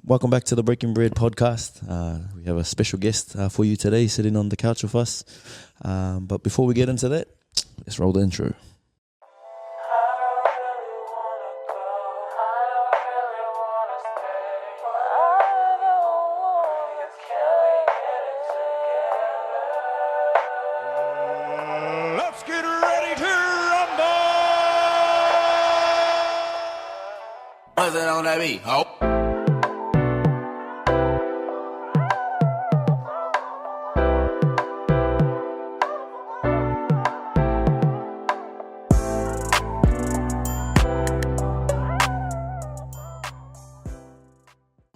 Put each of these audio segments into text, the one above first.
Welcome back to the Breaking.Bread.Podcast. We have a special guest for you today sitting on the couch with us. But before we get into that, let's roll the intro. Let's get ready to rumble! What's it on that beat? Oh.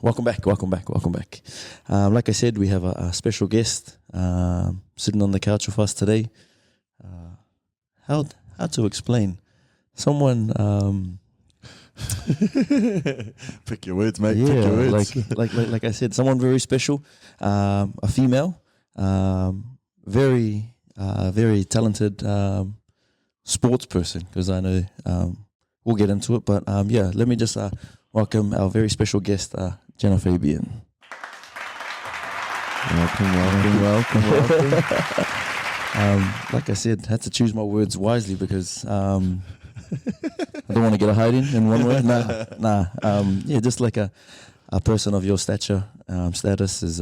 Welcome back. Like I said, we have a special guest sitting on the couch with us today. How to explain? Someone... Pick your words, mate. Yeah, Pick your words. like I said, someone very special, a female, very talented sports person. Because I know we'll get into it, but let me just welcome our very special guest, Genah Fabian. Welcome. Like I said, had to choose my words wisely because I don't want to get a hiding in one word. Nah. Just like a person of your stature, status is,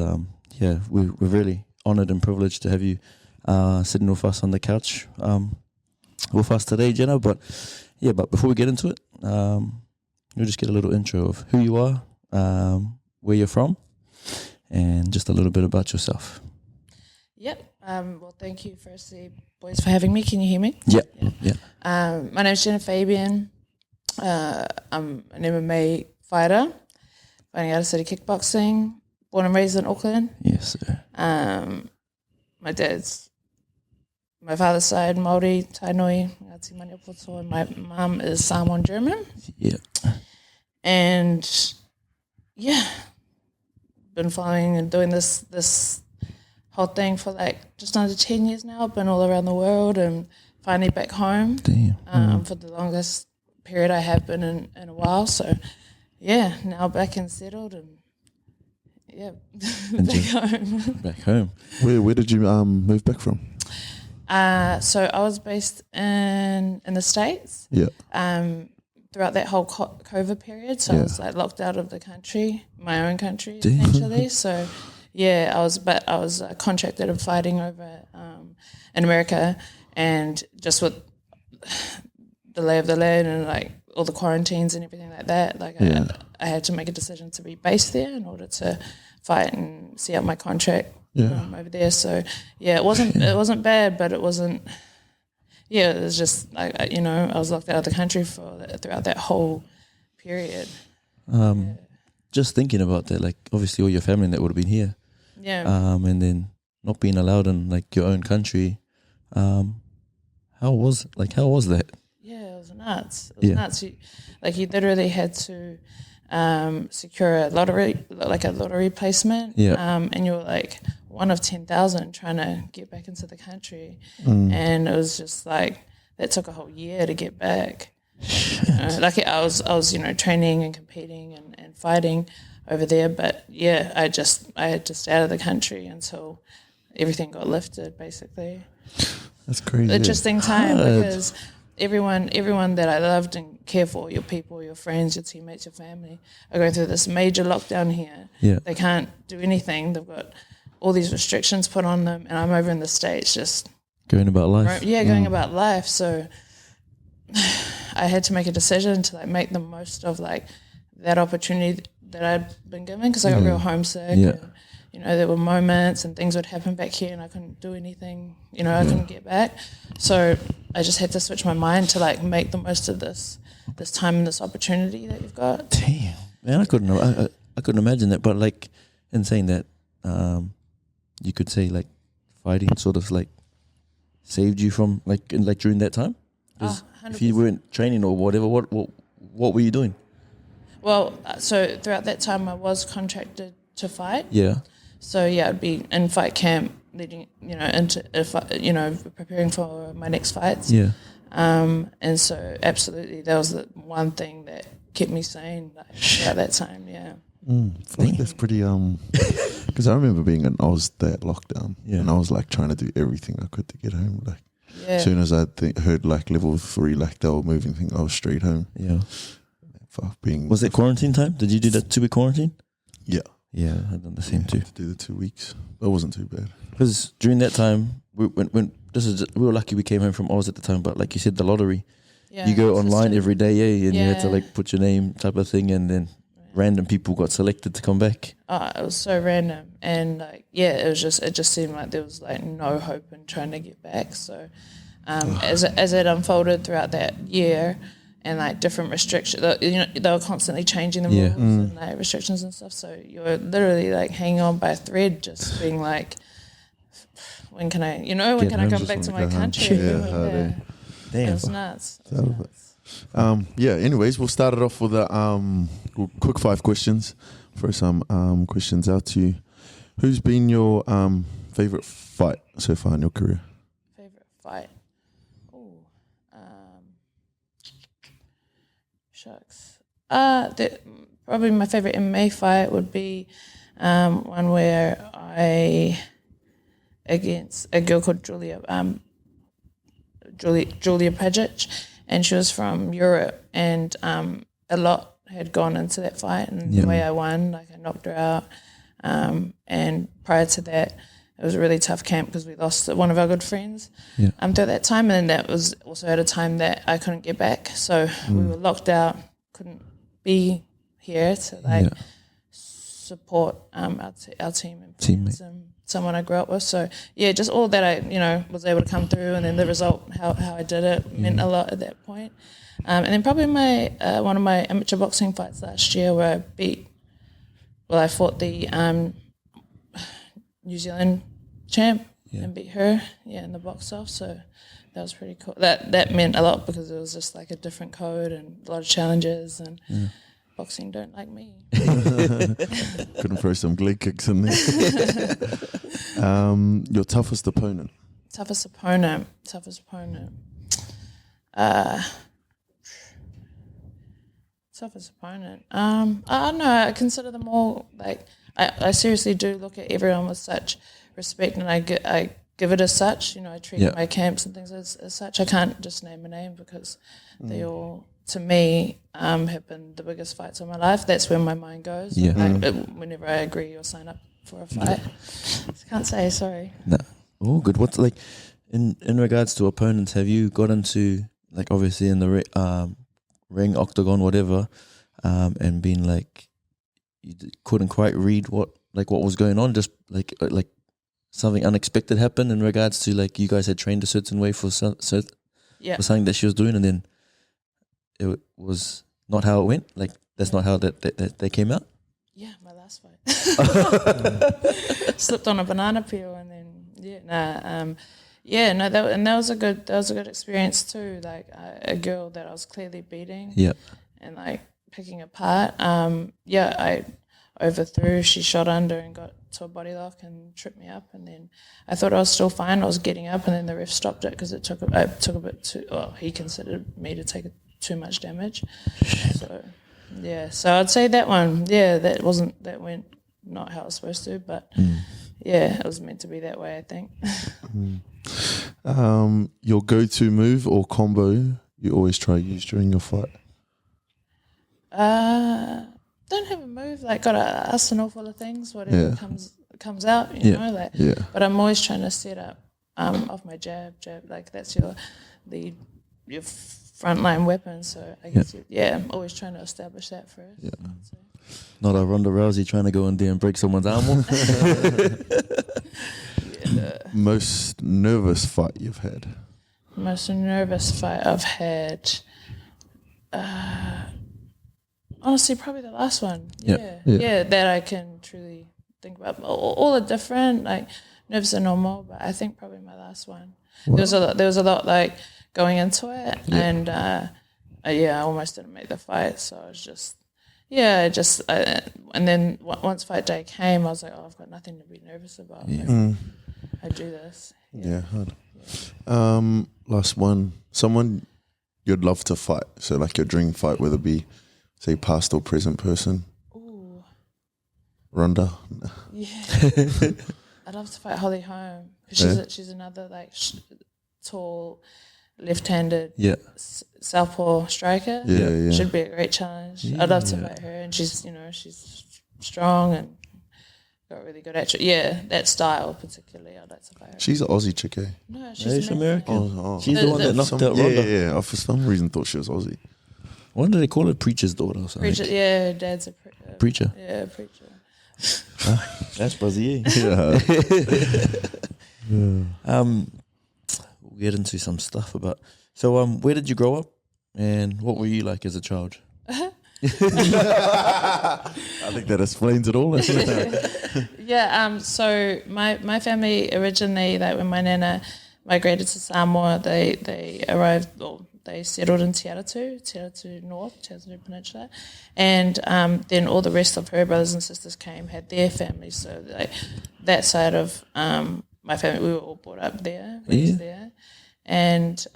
we're really honoured and privileged to have you sitting with us on the couch with us today, Genah. But before we get into it, we'll just get a little intro of who you are, where you're from, and just a little bit about yourself. Yep. Well, thank you, firstly, boys, for having me. Can you hear me? Yeah. My name is Genah Fabian. I'm an MMA fighter, fighting out of city kickboxing, born and raised in Auckland. Yes, sir. My father's side, Māori, Tainui, Ngāti Maniapoto, and my mum is Samoan German. Yeah. And, been following and doing this whole thing for like just under 10 years now. I've been all around the world and finally back home. Damn. For the longest period I have been in a while. So, now back and settled and, back home. Back home. Where did you move back from? So I was based in the States. Yeah. Throughout that whole COVID period. So I was like locked out of the country, my own country, Damn. essentially. So, I was contracted and fighting over in America, and just with the lay of the land and like all the quarantines and everything like that, I had to make a decision to be based there in order to fight and see out my contract over there. So it wasn't bad, but it wasn't. Yeah, it was just like I was locked out of the country throughout that whole period. Just thinking about that, like obviously all your family that would have been here. Yeah. And then not being allowed in like your own country. How was that? Yeah, it was nuts. It was nuts. You literally had to secure a lottery placement. Yeah. And you were like one of 10,000 trying to get back into the country, and it was just like that took a whole year to get back. I was training and competing and fighting over there, but I had to stay out of the country until everything got lifted, basically. That's crazy. Interesting time because everyone that I loved and cared for, your people, your friends, your teammates, your family, are going through this major lockdown here. Yeah. They can't do anything. They've got all these restrictions put on them, and I'm over in the States just Going about life. going about life. So I had to make a decision to like make the most of like that opportunity that I'd been given, because I got real homesick. Yeah. And, there were moments and things would happen back here and I couldn't do anything, I couldn't get back. So I just had to switch my mind to like make the most of this time and this opportunity that you've got. Damn, man, I couldn't imagine that. But like in saying that, you could say like fighting sort of like saved you from like during that time. 'Cause if you weren't training or whatever, what were you doing? Well, so throughout that time I was contracted to fight. Yeah. So I'd be in fight camp, leading, into, preparing for my next fights. Yeah. And so absolutely, that was the one thing that kept me sane throughout that time. Yeah. I think that's pretty because I remember being in Oz that lockdown, and I was like trying to do everything I could to get home. Like as soon as I heard like level 3, like they were moving things, I was straight home. Yeah. Fuck being. Was it quarantine time? Did you do that 2-week quarantine? Yeah. Yeah, I done the same too. To do the 2 weeks. That wasn't too bad. Because during that time, we were lucky we came home from Oz at the time. But like you said, the lottery, you go online every day, and you had to like put your name type of thing, and then random people got selected to come back. It was so random, and like it just seemed like there was like no hope in trying to get back. So as it unfolded throughout that year, and like different restrictions, they were constantly changing the rules and like restrictions and stuff. So you were literally like hanging on by a thread, just being like, when can I come back to my country? Damn. It was nuts. Anyways, we'll start it off with a quick 5 questions. Throw some questions out to you. Who's been your favorite fight so far in your career? Favorite fight? Oh, shucks. Probably my favorite MMA fight would be one where against a girl called Julia Pajic, and she was from Europe, and a lot had gone into that fight, and the way I won, like I knocked her out, and prior to that, it was a really tough camp because we lost one of our good friends through that time, and that was also at a time that I couldn't get back, so we were locked out, couldn't be here to support our team and friends and someone I grew up with. So just all that I was able to come through, and then the result, how I did it, meant a lot at that point. And then probably my one of my amateur boxing fights last year where I fought the New Zealand champ and beat her in the box off. So that was pretty cool. That meant a lot because it was just like a different code and a lot of challenges, and boxing don't like me. Couldn't throw some leg kicks in there. Your toughest opponent? Toughest opponent. I don't know. I consider them all, like, I seriously do look at everyone with such respect, and I give it as such. I treat my camps and things as such. I can't just name a name because they all, to me, have been the biggest fights of my life. That's where my mind goes. Whenever I agree or sign up for a fight. Can't say, sorry. No. Oh, good. What's like, in regards to opponents, have you got into, like, obviously in the ring, octagon, whatever, and been like, you couldn't quite read what was going on, just like something unexpected happened in regards to, like, you guys had trained a certain way for something that she was doing, and then it was not how it went? Like, that's not how that came out? Yeah, my last fight. Slipped on a banana peel, and then that was a good experience too. Like a girl that I was clearly beating, and like picking apart. I overthrew. She shot under and got to a body lock and tripped me up. And then I thought I was still fine. I was getting up, and then the ref stopped it because it took a bit too. Well, he considered me to take too much damage. So I'd say that one. That went not how it was supposed to, but it was meant to be that way, I think. Your go-to move or combo you always try to use during your fight? Don't have a move. Like, got an arsenal full of things. Whatever comes out, But I'm always trying to set up off my jab. Like, that's your frontline weapon. So I guess I'm always trying to establish that first. Yeah. So. Not a Ronda Rousey trying to go in there and break someone's arm off. Most nervous fight you've had? Most nervous fight I've had. Honestly, probably the last one. That I can truly think about. All are different, like nerves are normal, but I think probably my last one. Wow. There was a lot like going into it, and I almost didn't make the fight, so I was just. And then once fight day came, I was like, I've got nothing to be nervous about. I do this. Hard. Last one. Someone you'd love to fight. So like your dream fight, whether it be, say, past or present person. Ooh. Ronda. Yeah. I'd love to fight Holly Holm because she's another like tall, left-handed southpaw striker. Yeah. Should be a great challenge. I'd love to fight her, and she's strong and got really good at it. Yeah, that style particularly, I'd like to fight her. She's an Aussie chick, eh? No, she's American. Oh. She's the one that knocked out Ronda. Yeah. I for some reason thought she was Aussie. What do they call her? Preacher's daughter or something? Preacher, yeah, dad's a preacher. Yeah, preacher. That's buzzy. Yeah. We'll get into some stuff about. So, where did you grow up, and what were you like as a child? I think that explains it all. Yeah. So my family originally, like when my nana migrated to Samoa, they arrived. Well, they settled in Te Aratu North, Te Aratu Peninsula, and then all the rest of her brothers and sisters had their families. So like that side of my family, we were all brought up there, raised there, and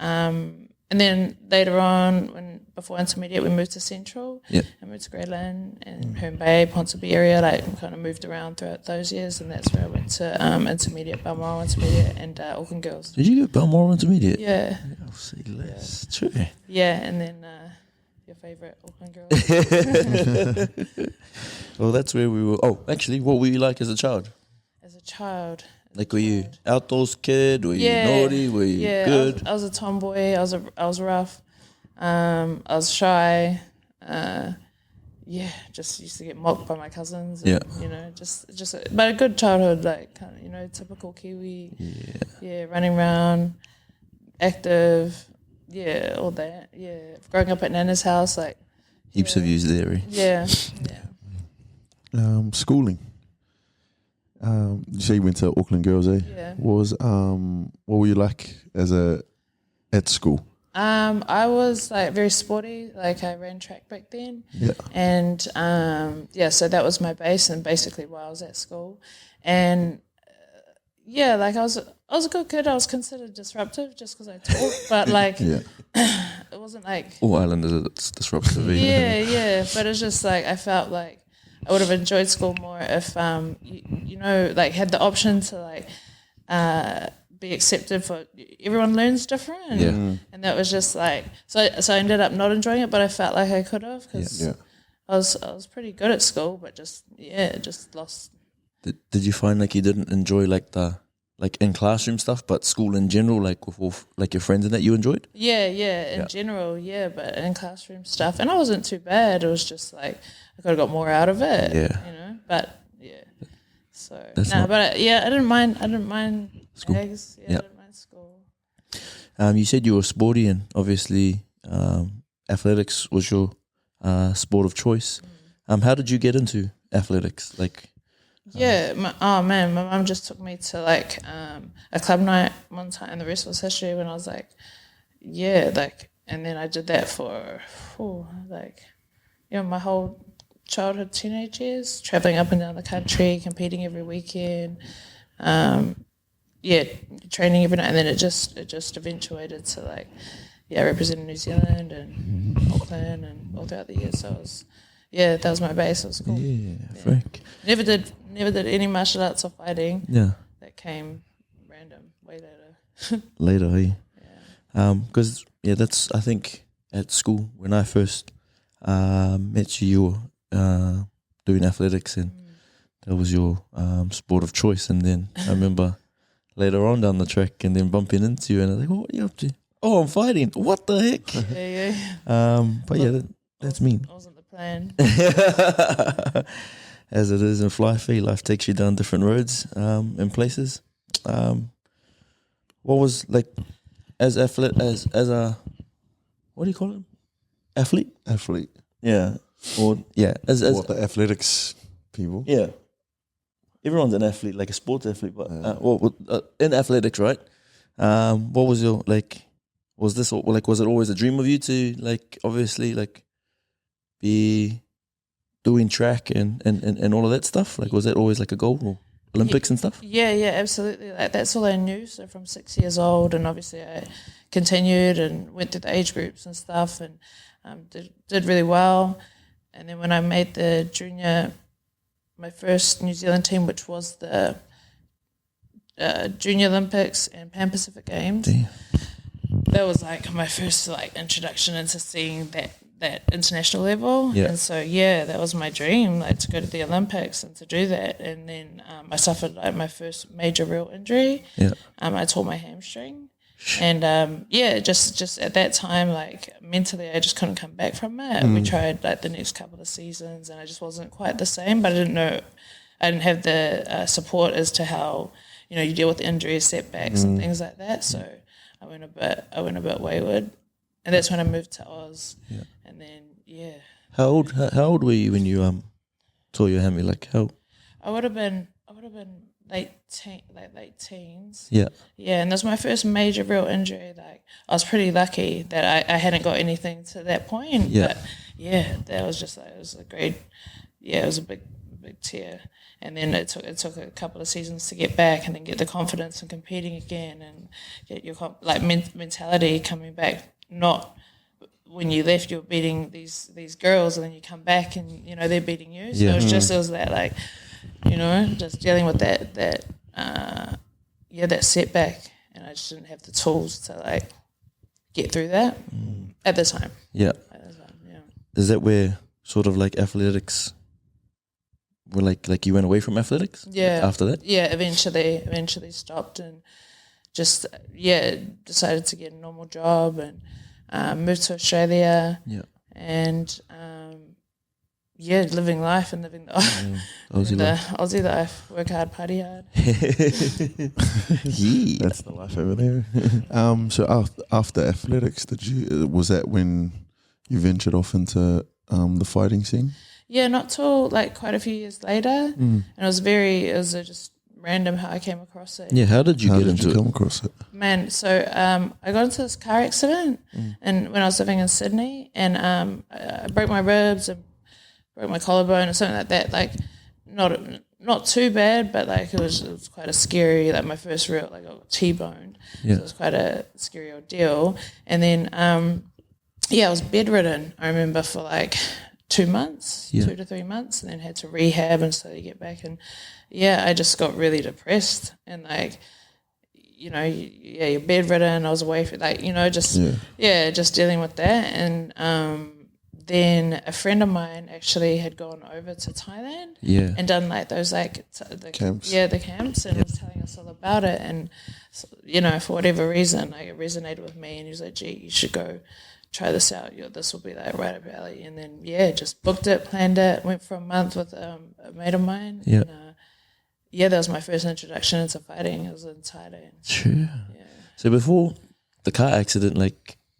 then later on, before intermediate, we moved to Central, and moved to Greyland and Herne Bay, Ponsonby area. Like we kind of moved around throughout those years, and that's where I went to intermediate, Balmoral Intermediate, and Auckland Girls. Did you get Balmoral Intermediate? Yeah. I'll see less. True. Yeah, and then your favourite Auckland Girls. Well, that's where we were. Oh, actually, what were you like as a child? As a child. Like, were you outdoors kid? Were you naughty? Were you good? I was a tomboy. I was rough. I was shy. Just used to get mocked by my cousins. And, but a good childhood, like kind of, typical Kiwi. Yeah, running around, active. Yeah, all that. Yeah, growing up at Nana's house, like heaps of views there. Yeah. Schooling. You say you went to Auckland Girls, eh? Yeah. What were you like at school? I was like very sporty. Like I ran track back then. Yeah. And so that was my base, and basically while I was at school, and like I was a good kid. I was considered disruptive just because I talked, but like it wasn't like all islanders are disruptive. Yeah. But it's just like I felt like I would have enjoyed school more if like had the option to like be accepted for everyone learns different, and that was just like so I ended up not enjoying it, but I felt like I could have because I was pretty good at school, but just lost. Did you find like you didn't enjoy like the in classroom stuff, but school in general, like with like your friends and that you enjoyed? In general, but in classroom stuff, and I wasn't too bad. It was just like I could have got more out of it, But so I didn't mind. I didn't mind school. Eggs. I didn't mind school. You said you were sporty, and obviously athletics was your sport of choice. How did you get into athletics? Like. My mum just took me to like a club night one time, and the rest was history. When I was like, and then I did that for my whole childhood, teenage years, traveling up and down the country, competing every weekend, training every night, and then it just eventuated to like representing New Zealand and Auckland and all throughout the years. So it was. Yeah, that was my base. It was cool. Frank. Never did any martial arts or fighting. Yeah. That came random way later. Later, hey. Because that's I think at school when I first met you were doing athletics, and that was your sport of choice. And then I remember later on down the track, and then bumping into you, and I was like, "What are you up to?" "Oh, I'm fighting." "What the heck?" But that's mean. Plan. As it is in fly fee, life takes you down different roads and places. What was like as a what do you call it? Athlete? Yeah. Or as the athletics people. Yeah. Everyone's an athlete, like a sports athlete, but in athletics, right? What was your was this was it always a dream of you to obviously be doing track and all of that stuff? Like, was that always like a goal, or Olympics and stuff? Yeah, absolutely. Like that's all I knew. So from 6 years old, and obviously I continued and went through the age groups and stuff, and did really well. And then when I made the junior my first New Zealand team, which was the Junior Olympics and Pan Pacific Games. Damn. That was like my first like introduction into seeing that international level. Yeah. And so that was my dream, like to go to the Olympics and to do that. And then I suffered like my first major real injury. Yeah. I tore my hamstring. And just at that time, like mentally, I just couldn't come back from it. We tried like the next couple of seasons, and I just wasn't quite the same. But I didn't have the support as to how you deal with injuries, setbacks, and things like that. So I went a bit wayward, and that's when I moved to Oz. Yeah. And then How old were you when you tore your hammy? Like how? I would have been late teens. Yeah. Yeah, and that was my first major real injury. Like I was pretty lucky that I hadn't got anything to that point. Yeah. But that was just like, it was a great, it was a big tear. And then it took a couple of seasons to get back and then get the confidence in competing again and get your mentality coming back. Not when you left, you were beating these girls, and then you come back and they're beating you. So it was that like. Just dealing with that setback, and I just didn't have the tools to like get through that at the time. Yeah. Is that where sort of like athletics were like you went away from athletics? Yeah. After that? Yeah, eventually stopped and just decided to get a normal job and moved to Australia. Yeah. And living life and living the Aussie life. Work hard, party hard. Yeah. That's the life over there. So after athletics, was that when you ventured off into the fighting scene? Yeah, not till like quite a few years later. And it was just random how I came across it. Yeah, how did you come across it? Man, so I got into this car accident and when I was living in Sydney, and I broke my ribs and broke my collarbone or something like that. Like not too bad, but like it was quite a scary, like my first real, like I got T-boned. Yeah. So it was quite a scary ordeal. And then I was bedridden, I remember, for like 2 months, 2 to 3 months, and then had to rehab and slowly get back. And I just got really depressed and like you're bedridden. I was away for just dealing with that. And then a friend of mine actually had gone over to Thailand and done like those the camps. The camps, and was telling us all about it. And for whatever reason, like it resonated with me. And he was like, "Gee, you should go try this out. This will be like right up your alley." And then just booked it, planned it, went for a month with a mate of mine. Yeah. And, that was my first introduction into fighting. It was in Thailand. Sure. Yeah. So before the car accident,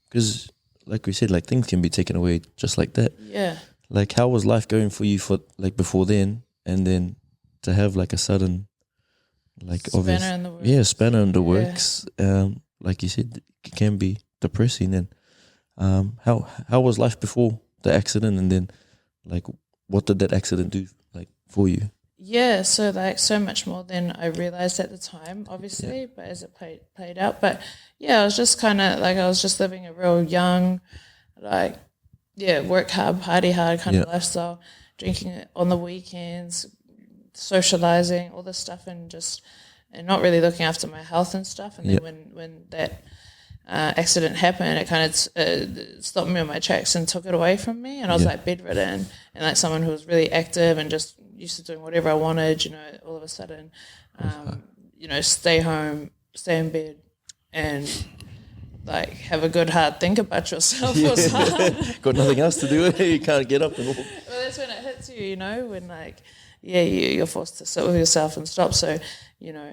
because like we said, like things can be taken away just like that. Yeah. Like how was life going for you for like before then, and then to have like a sudden like spanner in the works. Yeah, spanner in the works. Like you said, it can be depressing. And how was life before the accident, and then like what did that accident do like for you? Yeah, so like so much more than I realized at the time, obviously, but as it played out. But I was just kind of like, I was just living a real young, like, work hard, party hard kind of lifestyle, drinking on the weekends, socializing, all this stuff, and not really looking after my health and stuff. And then when that accident happened, it kind of stopped me on my tracks and took it away from me. And I was like bedridden, and like someone who was really active and just used to doing whatever I wanted, all of a sudden, stay home, stay in bed, and like have a good hard think about yourself was hard. Got nothing else to do. You can't get up and walk. Well, that's when it hits you, when like, you're forced to sit with yourself and stop. So,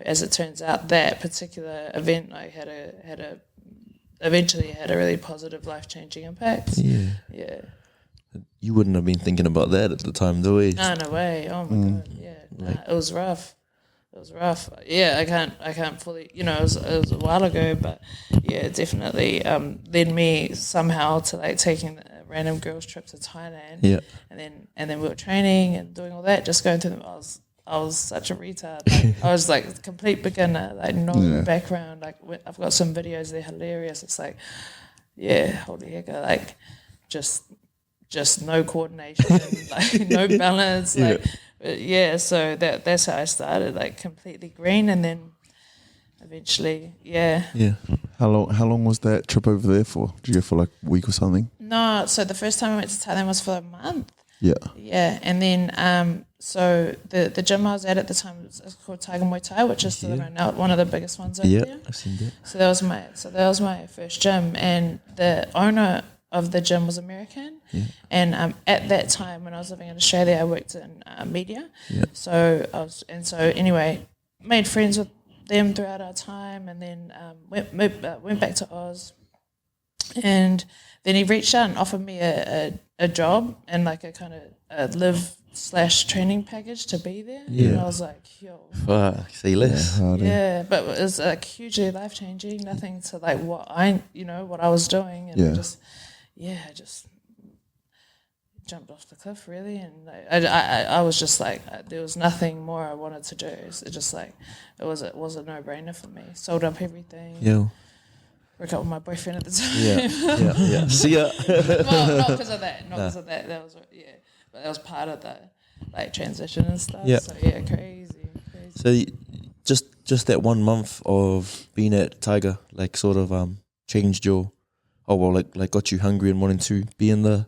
as it turns out, that particular event like eventually had a really positive, life-changing impact. Yeah. Yeah. You wouldn't have been thinking about that at the time, though, eh? No way. Oh my God. Yeah. It was rough. Yeah, I can't fully, it was a while ago, but it definitely led me somehow to like taking a random girls trip to Thailand. Yeah. And then we were training and doing all that, just going through them. I was such a retard. Like, I was like a complete beginner, like no background. Like I've got some videos, they're hilarious. It's like, holy heck, like just no coordination, like no balance, like So that's how I started, like completely green, and then eventually, Yeah. How long was that trip over there for? Did you go for like a week or something? No, so the first time I went to Thailand was for a month. Yeah. Yeah, and then so the gym I was at the time was called Tiger Muay Thai, which is still around now, one of the biggest ones over there. Yeah, I've seen that. So that was my first gym, and the owner of the gym was American. Yeah. And at that time when I was living in Australia, I worked in media. Yeah. So anyway, made friends with them throughout our time, and then went back to Oz, and then he reached out and offered me a job and like a kind of a live/training package to be there. Yeah. And I was like, yo. Fuck, say less. Yeah, but it was like hugely life changing. Nothing to like what I was doing, and I just jumped off the cliff really, and I was just like, there was nothing more I wanted to do. It just like it was a no brainer for me. Sold up everything. Yeah. Broke up with my boyfriend at the time. Yeah. See ya. Well, not because of that. That was but that was part of the like transition and stuff. Yeah. So yeah, crazy. So just that 1 month of being at Tiger, like sort of changed your, like got you hungry and wanting to be in the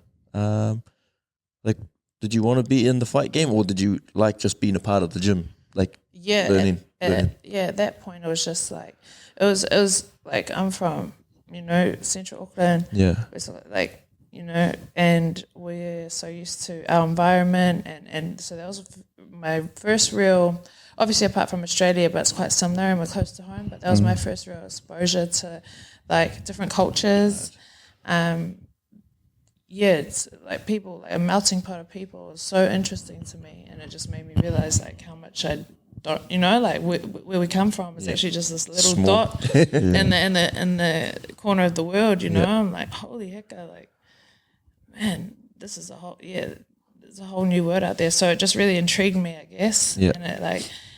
like, did you want to be in the fight game, or did you like just being a part of the gym, like learning? At that point it was just like it was like I'm from Central Auckland. Yeah. It's like and we're so used to our environment, and so that was my first real, obviously apart from Australia, but it's quite similar and we're close to home, but that was my first real exposure to like different cultures. It's like people, like a melting pot of people. It was so interesting to me, and it just made me realize like how much I don't, like where we come from is actually just this little Small. dot in the corner of the world. I'm like, holy heck, man, this is there's a whole new world out there. So it just really intrigued me, I guess. Yeah.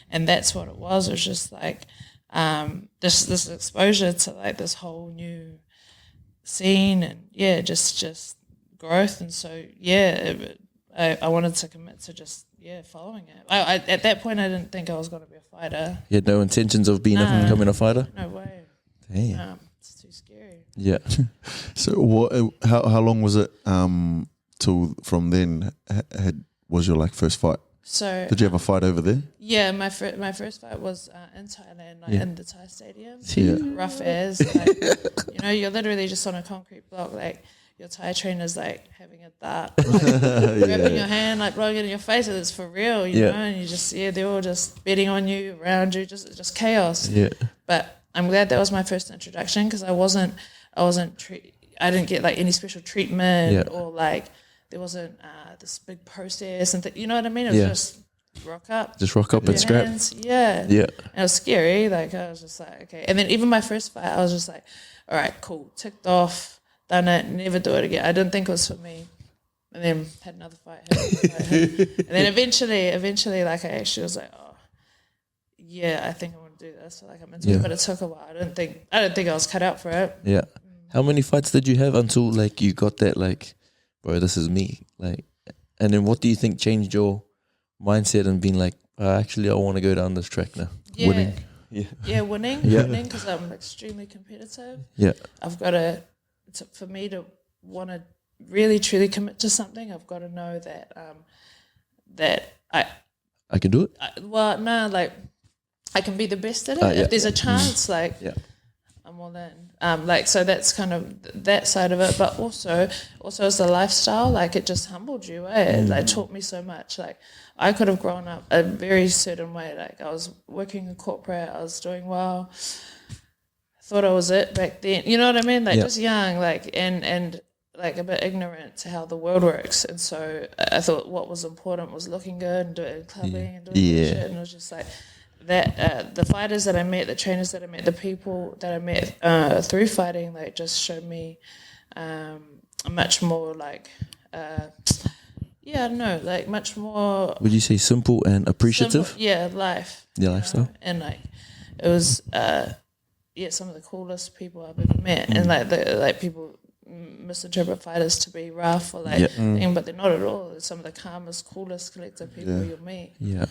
And that's what it was. It was just like this exposure to like this whole new scene, and just growth. And so I wanted to commit to just following it. I at that point I didn't think I was going to be a fighter. You had no intentions of becoming a fighter? No way. Damn. It's too scary. Yeah. So how long was it till from then was your like first fight? So did you have a fight over there? Yeah, my first fight was in Thailand, in the Thai stadium. Yeah. Rough as, like, you're literally just on a concrete block, like your Thai trainer's like having a dart, like, grabbing your hand, like blowing it in your face. It's for real, you know, and you just they're all just betting on you, around you, just chaos. Yeah. But I'm glad that was my first introduction, because I didn't get like any special treatment or like there wasn't this big process and you know what I mean? It was just rock up. Just rock up and scrap. Yeah. Yeah. And it was scary. Like I was just like, okay. And then even my first fight, I was just like, all right, cool, ticked off, done it, never do it again. I didn't think it was for me. And then had another fight. And then eventually, like I actually was like, oh, yeah, I think I want to do this. So like I'm into it, but it took a while. I didn't think I was cut out for it. Yeah. How many fights did you have until like you got that like, bro, this is me? Like, and then what do you think changed your mindset and being like, actually, I want to go down this track now? Yeah. Winning. Winning. Winning, because I'm extremely competitive. Yeah. I've got for me to want to really truly commit to something, I've got to know that I can do it. I can be the best at it. If there's a chance, I'm all in. So that's kind of that side of it, but also as a lifestyle, like it just humbled you. It like taught me so much. Like I could have grown up a very certain way. Like I was working in corporate, I was doing well. Thought I was it back then. You know what I mean? Like just young, like and like a bit ignorant to how the world works. And so I thought what was important was looking good and doing clubbing and doing shit. And it was just like that the fighters that I met, the trainers that I met, the people that I met through fighting, like just showed me a much more like I don't know, like much more. Would you say simple and appreciative? Life. Yeah, lifestyle. And like it was some of the coolest people I've ever met, and like people misinterpret fighters to be rough or like thing, but they're not at all. They're some of the calmest, coolest, collected people you'll meet. Yeah.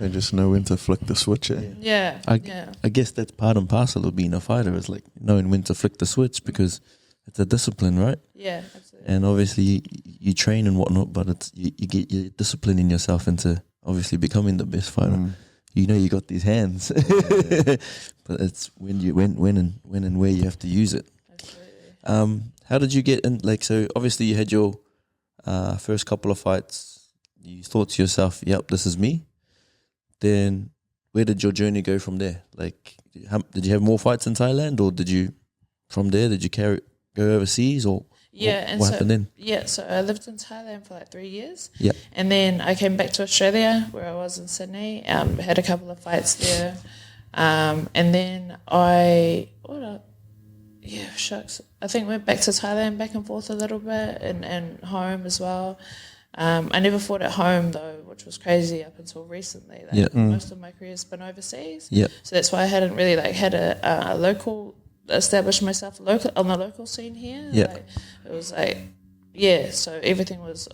They just know when to flick the switch. I guess that's part and parcel of being a fighter, is like knowing when to flick the switch, because it's a discipline, right? Yeah, absolutely. And obviously you train and whatnot, but it's you get your disciplining yourself into obviously becoming the best fighter. You know you got these hands, but it's when and where you have to use it. Absolutely. How did you get in? Like, so obviously you had your first couple of fights. You thought to yourself, "Yep, this is me." Then where did your journey go from there? Like, did you have more fights in Thailand, or did you go overseas, or what happened then? Yeah, so I lived in Thailand for like 3 years. Yeah. And then I came back to Australia, where I was in Sydney, had a couple of fights there. And then I think went back to Thailand, back and forth a little bit, and home as well. I never fought at home though, which was crazy up until recently. Most of my career's been overseas. Yeah. So that's why I hadn't really had a local, established myself on the local scene here. Yeah. It was so everything was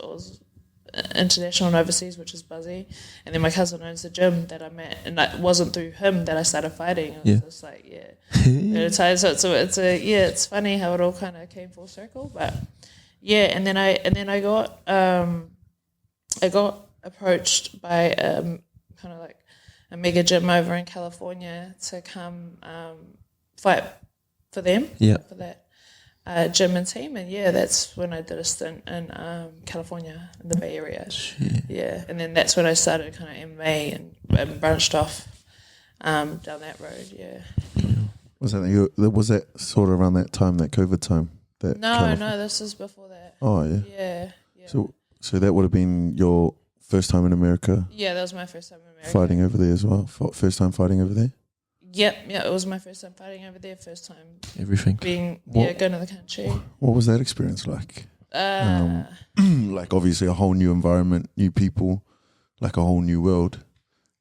international and overseas, which is buzzy. And then my cousin owns the gym that I met, and it wasn't through him that I started fighting. It was just so it's funny how it all kind of came full circle. But and then I got approached by kind of like a mega gym over in California to come fight for them, for that gym and team. And that's when I did a stint in California, in the Bay Area. And then that's when I started kind of MMA and branched off down that road. Was that sort of around that time, that COVID time? No, this is before that. Oh yeah. So that would have been your first time in America? Yeah, that was my first time in America. Fighting over there as well? First time fighting over there? Yep, it was my first time fighting over there, first time Everything. going to the country. What was that experience like? Like obviously a whole new environment, new people, like a whole new world.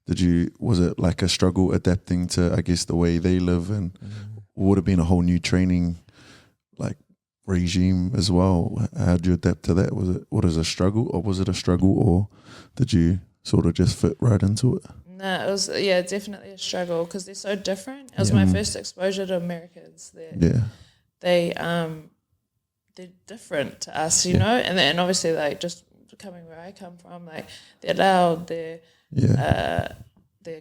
Was it like a struggle adapting to, I guess, the way they live, and would have been a whole new training like regime as well? How did you adapt to that? Was it a struggle, or did you sort of just fit right into it? No, it was definitely a struggle because they're so different. It was my first exposure to Americans. They're different to us, you know, and obviously like just coming where I come from, like they're loud, they're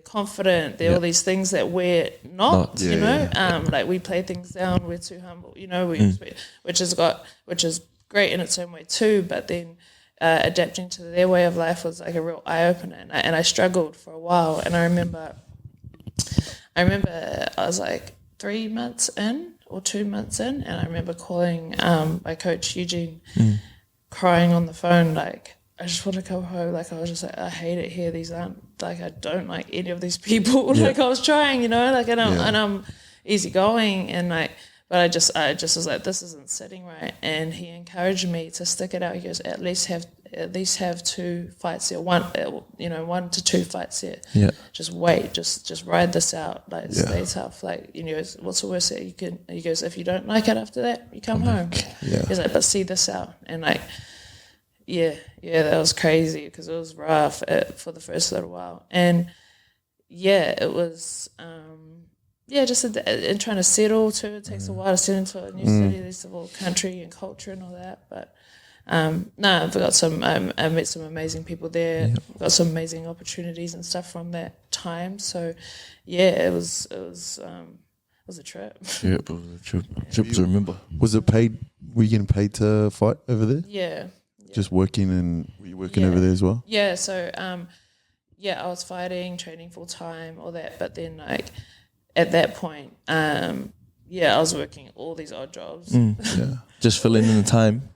confident, they're all these things that we're not, you know. Like we play things down, we're too humble, you know, which is great in its own way too, but then adapting to their way of life was like a real eye-opener, and I struggled for a while. And I remember I was like 3 months in or 2 months in, and I remember calling my coach Eugene, crying on the phone like, I just want to go home. Like I was just like, I hate it here. These aren't like, I don't like any of these people. Like I was trying, you know, like and I'm easygoing, and like, but I just was like, this isn't sitting right. And he encouraged me to stick it out. He goes, at least have 2 fights here, 1 to 2 fights here. Yeah. Just wait, just ride this out. Like stay tough. Like, you know, what's the worst that you can? He goes, if you don't like it after that, you come home. Yeah. He's like, but see this out. And like, that was crazy because it was rough for the first little while. And it was. Just in trying to settle too. It takes a while to settle into a new city, this whole country and culture and all that. But I've got some. I met some amazing people there. Got some amazing opportunities and stuff from that time. So, it was a trip. Yeah, it was a trip to remember. Was it paid? Were you getting paid to fight over there? Yeah. Just working, and were you working over there as well? Yeah. So I was fighting, training full time, all that. But then like. At that point, I was working all these odd jobs. Just filling in the time.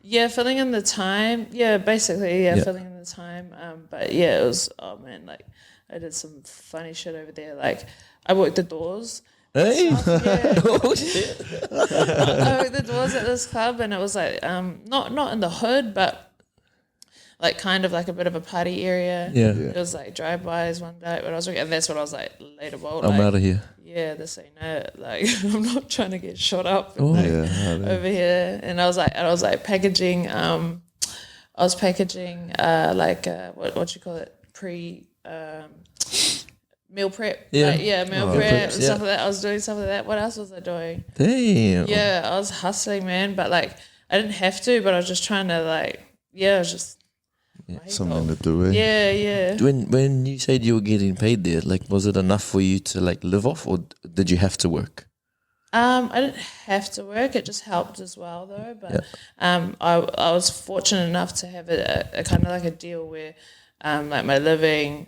Filling in the time. Basically, filling in the time. But it was, like I did some funny shit over there. Like I worked the doors. Hey! Oh shit! I worked the doors at this club, and it was like not in the hood, but like kind of like a bit of a party area. Yeah. It was like drive-bys one day when I was working, and that's when I was like, later, bold. I'm like, out of here. yeah, this ain't it. Like, I'm not trying to get shot up Oh. over here. And I was like packaging. I was packaging what you call it, meal prep. Yeah. Meal prep and stuff like that. I was doing stuff like that. What else was I doing? Damn. Yeah, I was hustling, man. But like, I didn't have to. But I was just trying to I was just. Something to do it. Yeah. When you said you were getting paid there, like, was it enough for you to like live off, or did you have to work? I didn't have to work. It just helped as well, though. But I was fortunate enough to have a kind of like a deal where, like my living,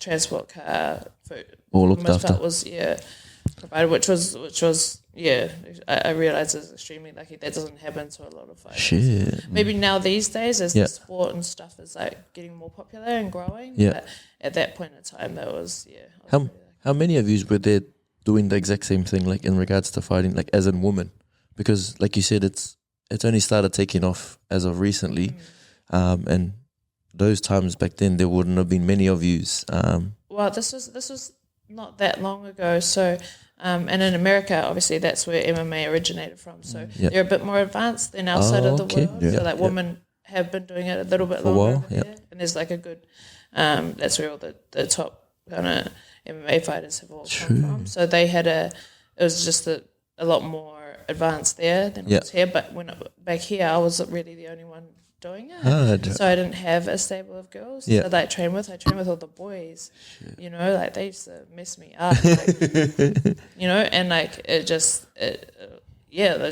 transport, car, food, all looked most after. part was provided, which was I realized I was extremely lucky. That doesn't happen to a lot of fighters. Shit. Maybe now these days, as the sport and stuff is like getting more popular and growing. Yeah. But at that point in time, that was How many of you were there doing the exact same thing, like in regards to fighting, like as in women? Because like you said, it's only started taking off as of recently, and those times back then there wouldn't have been many of yous. Well, this was not that long ago. So, and in America, obviously, that's where MMA originated from. So they're a bit more advanced than our side of the world. Yeah. So, like, women have been doing it a little bit For a longer while, over there. And there's like a good, that's where all the top kind of MMA fighters have all come from. So they had it was just a lot more advanced there than it was here. But back here, I was really the only one doing it. So I didn't have a stable of girls that I trained with. I trained with all the boys. You know, like they used to mess me up. Like, you know, and like those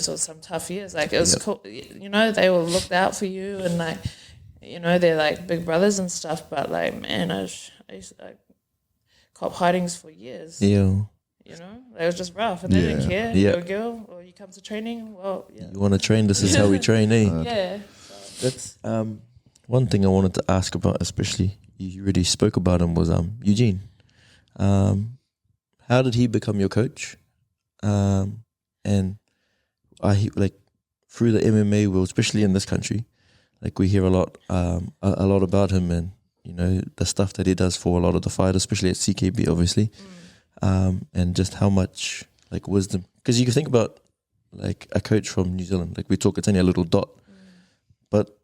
were some tough years. Like it was cool. You know, they all looked out for you, and like, you know, they're like big brothers and stuff. But like, man, I used to cop hidings for years. Yeah. You know, it was just rough, and they didn't care. Yeah. You're a girl, or you come to training. Well, You want to train? This is how we train, eh? yeah. That's one thing I wanted to ask about, especially you already spoke about him, was Eugene. How did he become your coach? And through the MMA world, especially in this country, like we hear a lot about him, and you know the stuff that he does for a lot of the fighters, especially at CKB, obviously, and just how much like wisdom. Because you can think about like a coach from New Zealand, like we talk, it's only a little dot. But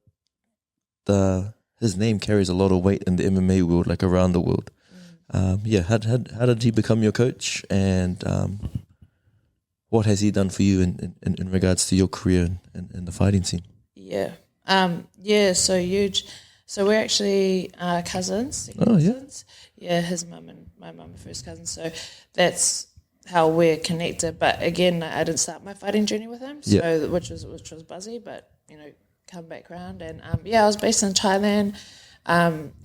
his name carries a lot of weight in the MMA world, like around the world. How did he become your coach, and what has he done for you in regards to your career in the fighting scene? So huge. So we're actually cousins. Cousins. Yeah, his mum and my mum are first cousins. So that's how we're connected. But again, I didn't start my fighting journey with him, so which was buzzy, but you know, come back round. And I was based in Thailand.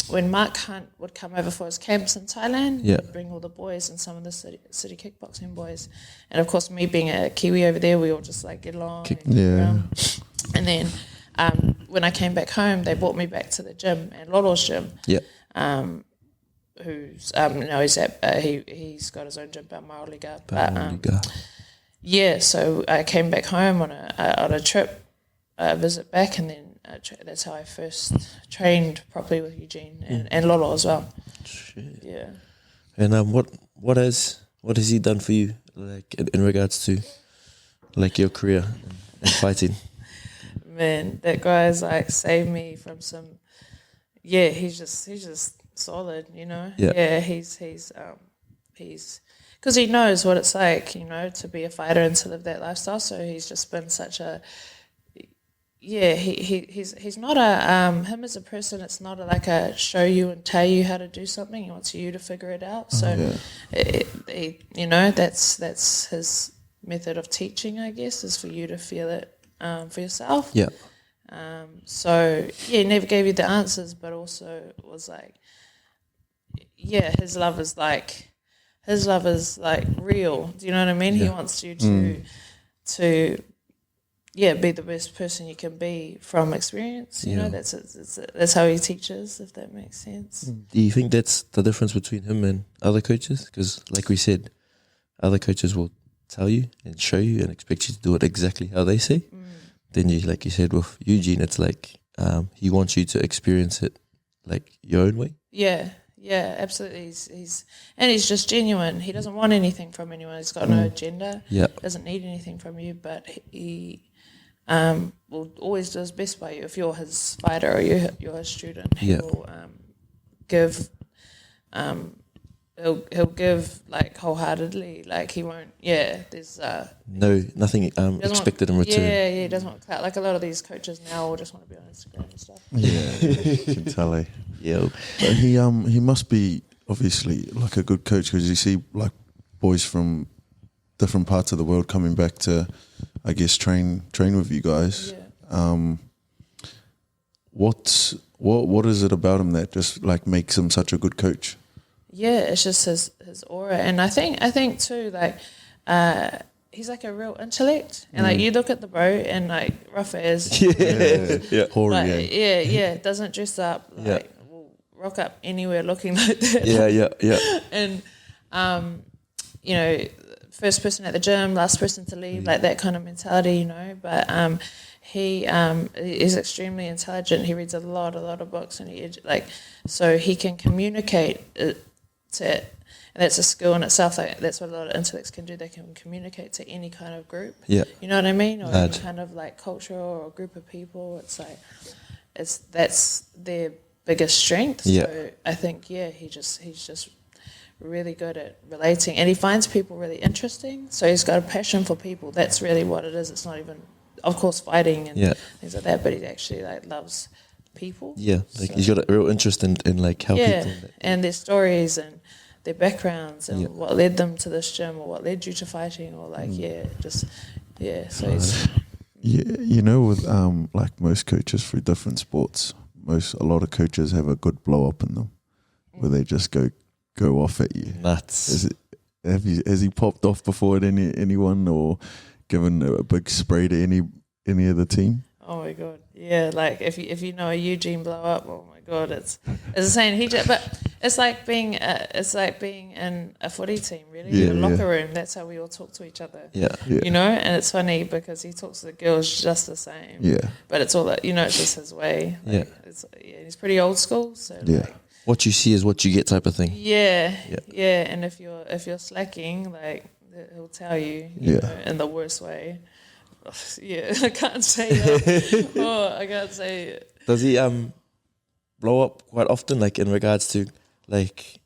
When Mark Hunt would come over for his camps in Thailand, he'd bring all the boys and some of the city kickboxing boys. And of course, me being a Kiwi over there, we all just like get along. And then when I came back home, they brought me back to the gym, and Lolo's gym. Who's now he's got his own gym, Maoliga. So I came back home on a trip, visit back, and then that's how I first trained properly with Eugene and Lolo as well. Shit. Yeah. And what has he done for you, like in regards to like your career in fighting? Man, that guy's like saved me from some. Yeah, he's just solid, you know. He's because he knows what it's like, you know, to be a fighter and to live that lifestyle. So he's just been such a. Yeah, he's not him as a person. It's not like a show you and tell you how to do something. He wants you to figure it out. So, you know, that's his method of teaching, I guess, is for you to feel it for yourself. Yeah. He never gave you the answers, but also was like, his love is like real. Do you know what I mean? Yeah. He wants you to be the best person you can be from experience. You know, that's how he teaches, if that makes sense. Do you think that's the difference between him and other coaches? Because, like we said, other coaches will tell you and show you and expect you to do it exactly how they say. Then you, like you said, with Eugene, it's like he wants you to experience it like your own way. Yeah, absolutely. He's just genuine. He doesn't want anything from anyone. He's got no agenda. Yeah. Doesn't need anything from you, but he will always do his best by you. If you're his fighter or you're his student, he will give. He'll give like wholeheartedly. Like he won't. Yeah, there's nothing expected in return. Yeah, he doesn't want clout. Like a lot of these coaches now will just want to be on Instagram and stuff. Yeah, you can tell. Yeah, but he must be obviously like a good coach, because you see like boys from different parts of the world coming back to, I guess, train with you guys. Yeah. What is it about him that just like makes him such a good coach? Yeah, it's just his aura, and I think too, like he's like a real intellect, and like you look at the bro, and like Rafa is doesn't dress up, like will rock up anywhere looking like that. And you know, first person at the gym, last person to leave, like that kind of mentality, you know. But he is extremely intelligent. He reads a lot of books, and so he can communicate and that's a skill in itself. Like that's what a lot of intellects can do. They can communicate to any kind of group. Yeah, you know what I mean, or any kind of like culture or a group of people. It's like that's their biggest strength. Yeah. So I think he's just really good at relating, and he finds people really interesting. So he's got a passion for people. That's really what it is. It's not even, of course, fighting and things like that, but he actually like loves people. Yeah, like he's got a real interest in like how people and their stories and their backgrounds and what led them to this gym or what led you to fighting or like so he's you know, with like most coaches for different sports, a lot of coaches have a good blow up in them where they just go off at you. Nuts. Has he popped off before at anyone or given a big spray to any of the team? Oh my god, yeah! Like if you know a Eugene blow up, oh my god, it's insane. But it's like being in a footy team, really, in a locker room. That's how we all talk to each other. Yeah, you know. And it's funny because he talks to the girls just the same. Yeah, but it's all that, you know. It's just his way. Like, he's pretty old school. So like, what you see is what you get, type of thing. Yeah. And if you're slacking, like he'll tell you, you know, in the worst way. Yeah, I can't say that. I can't say it. Does he blow up quite often, like in regards to, like,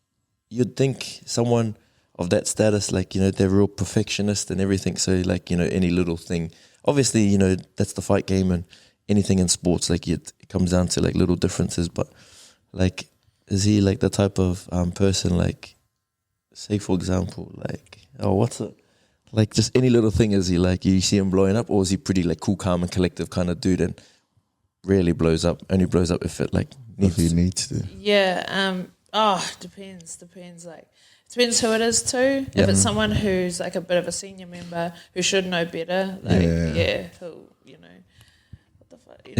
you'd think someone of that status, like, you know, they're real perfectionist and everything, so like, you know, any little thing, obviously, you know, that's the fight game, and anything in sports, like it comes down to like little differences, but like, is he like the type of person, like, say for example, like, like just any little thing, is he like, you see him blowing up, or is he pretty like cool, calm and collective kind of dude and rarely blows up, only blows up if it like needs to? Yeah, depends. Like, depends who it is too. If it's someone who's like a bit of a senior member who should know better, like who, you know, what the fuck, you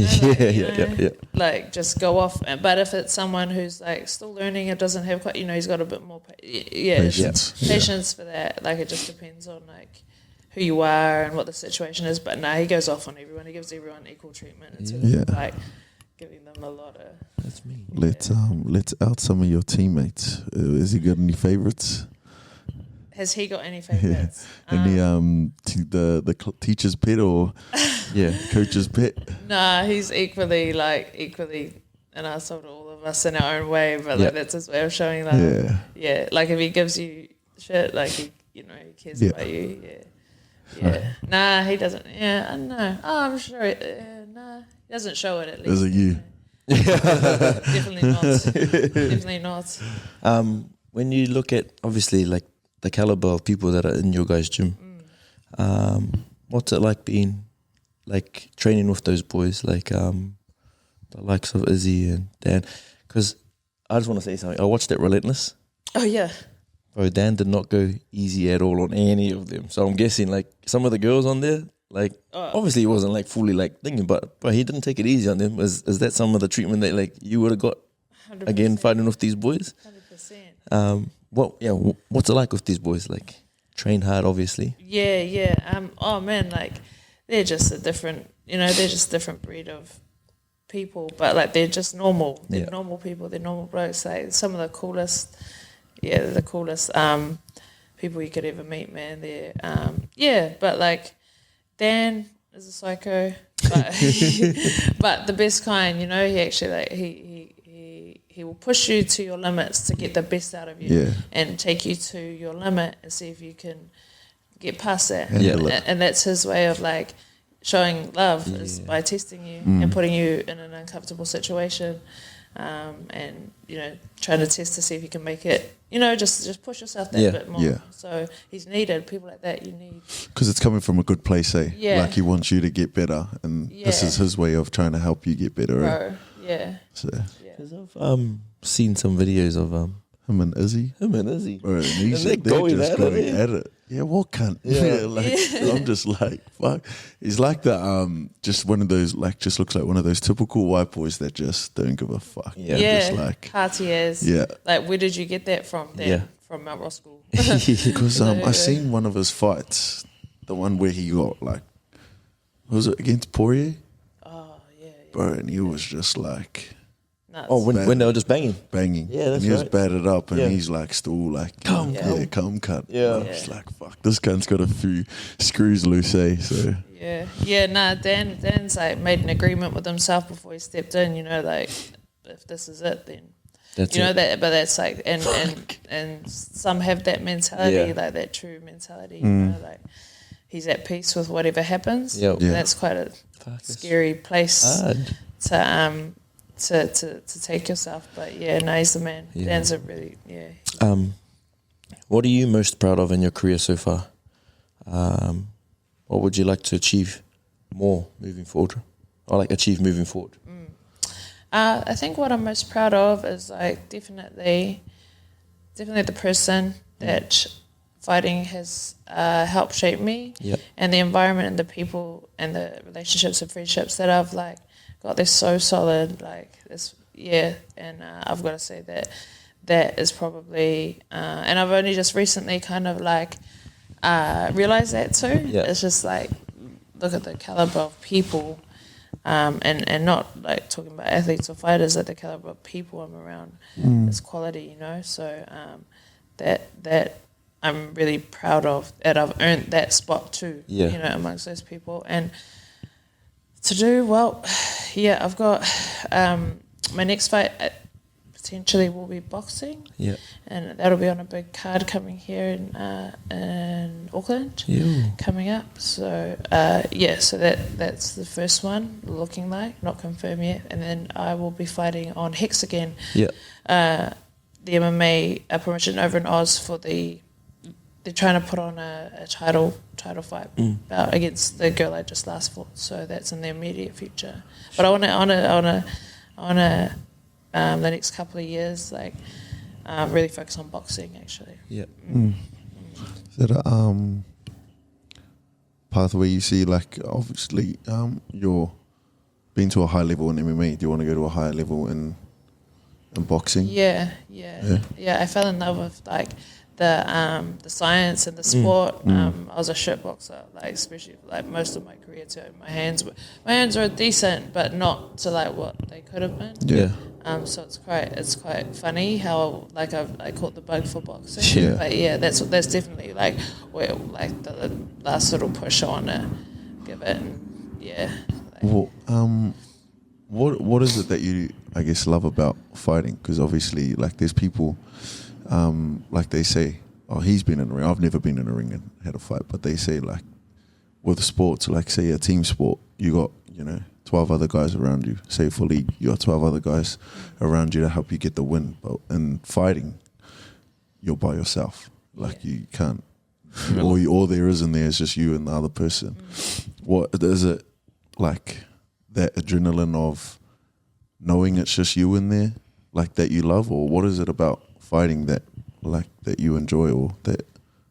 know, like just go off. But if it's someone who's like still learning, it doesn't have quite, you know, he's got a bit more patience for that. Like it just depends on like who you are and what the situation is. But he goes off on everyone. He gives everyone equal treatment. It's like giving them a lot of. That's me. Let's out some of your teammates. Has he got any favourites? Has he got any favourites? Any the teacher's pet or coach's pet? Nah, he's equally an asshole to all of us in our own way, but like that's his way of showing love. Yeah. Like if he gives you shit, like he cares about you. Yeah. Nah, he doesn't. Yeah, I know. Oh, I'm sure. Nah, he doesn't show it at least. Is it you? Definitely not. When you look at obviously like the caliber of people that are in your guys' gym, what's it like being like training with those boys, like the likes of Izzy and Dan? Because I just want to say something. I watched that Relentless. Oh yeah. Bro, Dan did not go easy at all on any of them. So I'm guessing like some of the girls on there, like obviously he wasn't like fully like thinking, but he didn't take it easy on them. Is that some of the treatment that like you would have got 100%. Again fighting with these boys? 100%. What's it like with these boys? Like train hard, obviously. Yeah. Oh man, like they're just a different, they're just a different breed of people, but like they're just normal. They're normal people. They're normal blokes. Like some of the coolest, people you could ever meet, man. They're but like Dan is a psycho, but the best kind. You know, he actually like he will push you to your limits to get the best out of you, and take you to your limit and see if you can get past that. And that's his way of like showing love is by testing you and putting you in an uncomfortable situation, and you know, trying to test to see if you can make it. You know, just push yourself that bit more. Yeah. So he's needed. People like that you need. Because it's coming from a good place, eh? Yeah. Like he wants you to get better, and this is his way of trying to help you get better. Bro, yeah. So. Because I've seen some videos of him and Izzy. Bro, and they're going at it. Yeah, what cunt? Yeah. I'm just like, fuck. He's like the just one of those, like, just looks like one of those typical white boys that just don't give a fuck. Yeah, just like Cartiers. Yeah. Like, where did you get that from? From Mount Roskill. Because I seen one of his fights, the one where he got like, was it against Poirier? Oh yeah. Bro, and he was just like. Nuts. Oh, when they were just banging. Yeah, that's right. And he was battered up, and he's like still like, come cut. Yeah. It's like, fuck, this cunt's got a few screws loose, eh? So. Dan's like made an agreement with himself before he stepped in. You know, like if this is it, then that's that. But that's like, and some have that mentality, like that true mentality. You know, like he's at peace with whatever happens. And that's quite a scary place to take yourself, but he's the man. Dan's a really What are you most proud of in your career so far? What would you like to achieve more moving forward, or like achieve moving forward? I think what I'm most proud of is like definitely the person that fighting has helped shape me, and the environment and the people and the relationships and friendships that I've like. God, they're so solid, like this, and I've got to say that is probably, and I've only just recently kind of like realised that too. It's just like, look at the calibre of people, and not like talking about athletes or fighters, like the calibre of people I'm around is quality, you know. So that I'm really proud of, that I've earned that spot too, you know, amongst those people. And to do well, I've got my next fight potentially will be boxing, and that'll be on a big card coming here in Auckland coming up. So so that's the first one looking like, not confirmed yet, and then I will be fighting on Hex again, the MMA promotion over in Oz for they're trying to put on a title fight bout against the girl I just last fought. So that's in the immediate future. But I want to the next couple of years, like really focus on boxing actually. Is that a path where you see, like, obviously you're been to a high level in MMA? Do you want to go to a higher level in boxing? Yeah. I fell in love with like the science and the sport. I was a shit boxer, like especially like most of my career too. My hands were decent, but not to like what they could have been. So it's quite funny how like I caught the bug for boxing. But that's definitely like where like the last little push I want to give it. And, what is it that you, I guess, love about fighting? Because obviously, like, there's people. Like they say, he's been in a ring. I've never been in a ring and had a fight, but they say, like, with sports, like say a team sport, you got, 12 other guys around you. Say for league, you got 12 other guys around you to help you get the win. But in fighting, you're by yourself. Like you can't. All there is in there is just you and the other person. What is it like? That adrenaline of knowing it's just you in there, like that you love, or what is it about fighting that you enjoy or that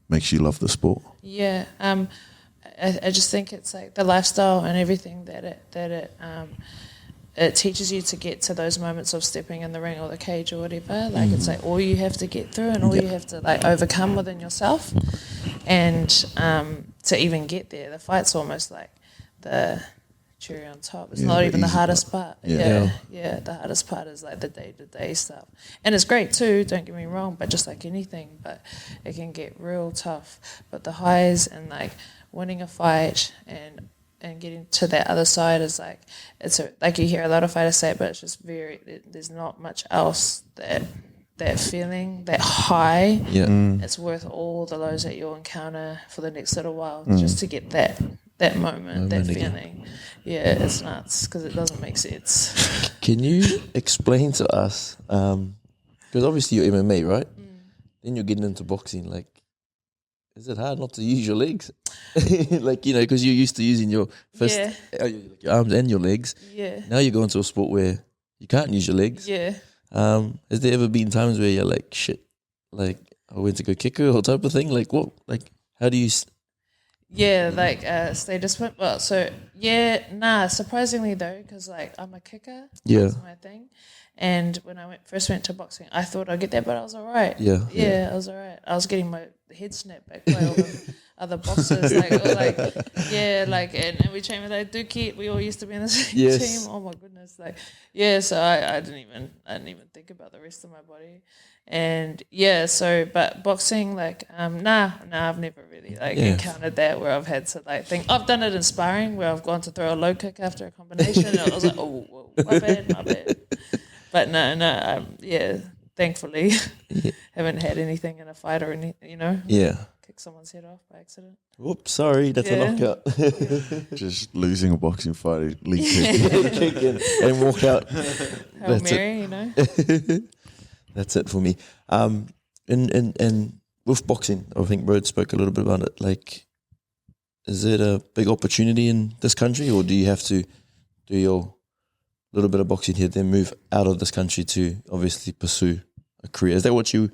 makes you love the sport? I just think it's like the lifestyle and everything that it teaches you to get to those moments of stepping in the ring or the cage or whatever. Like it's like all you have to get through and all you have to like overcome within yourself, and to even get there, the fight's almost like the cherry on top. It's not even the hardest part. Yeah. The hardest part is like the day-to-day stuff. And it's great too, don't get me wrong, but just like anything, but it can get real tough. But the highs and like winning a fight and getting to that other side is like, like you hear a lot of fighters say it, but it's just there's not much else that feeling, that high, it's worth all the lows that you'll encounter for the next little while just to get that moment, that feeling. Yeah, it's nuts because it doesn't make sense. Can you explain to us, because obviously you're MMA, right? Then you're getting into boxing, like, is it hard not to use your legs? Like, you know, because you're used to using your fist, your arms and your legs. Yeah. Now you go into a sport where you can't use your legs. Yeah. Has there ever been times where you're like, shit, like I went to go kick her or type of thing? Like what? Like how do you? Yeah, like stay disciplined. Well, so surprisingly though, because like I'm a kicker. Yeah. That's my thing. And when I first went to boxing, I thought I'd get that, but I was all right. Yeah. I was all right. I was getting my head snapped back by all the other bosses. And we trained with like Dookie. We all used to be in the same team. Oh my goodness. So I didn't even think about the rest of my body. And but boxing, I've never really encountered that where I've had to think. I've done it in sparring where I've gone to throw a low kick after a combination and I was like, oh, whoa, my bad. But thankfully, haven't had anything in a fight or anything, you know. Yeah. Kick someone's head off by accident. Whoops, sorry, that's a knockout. Just losing a boxing fight, league kick and walk out. Hail Mary, you know. That's it for me. And with boxing, I think Bird spoke a little bit about it. Like, is it a big opportunity in this country, or do you have to do your little bit of boxing here, then move out of this country to obviously pursue a career? Is that what you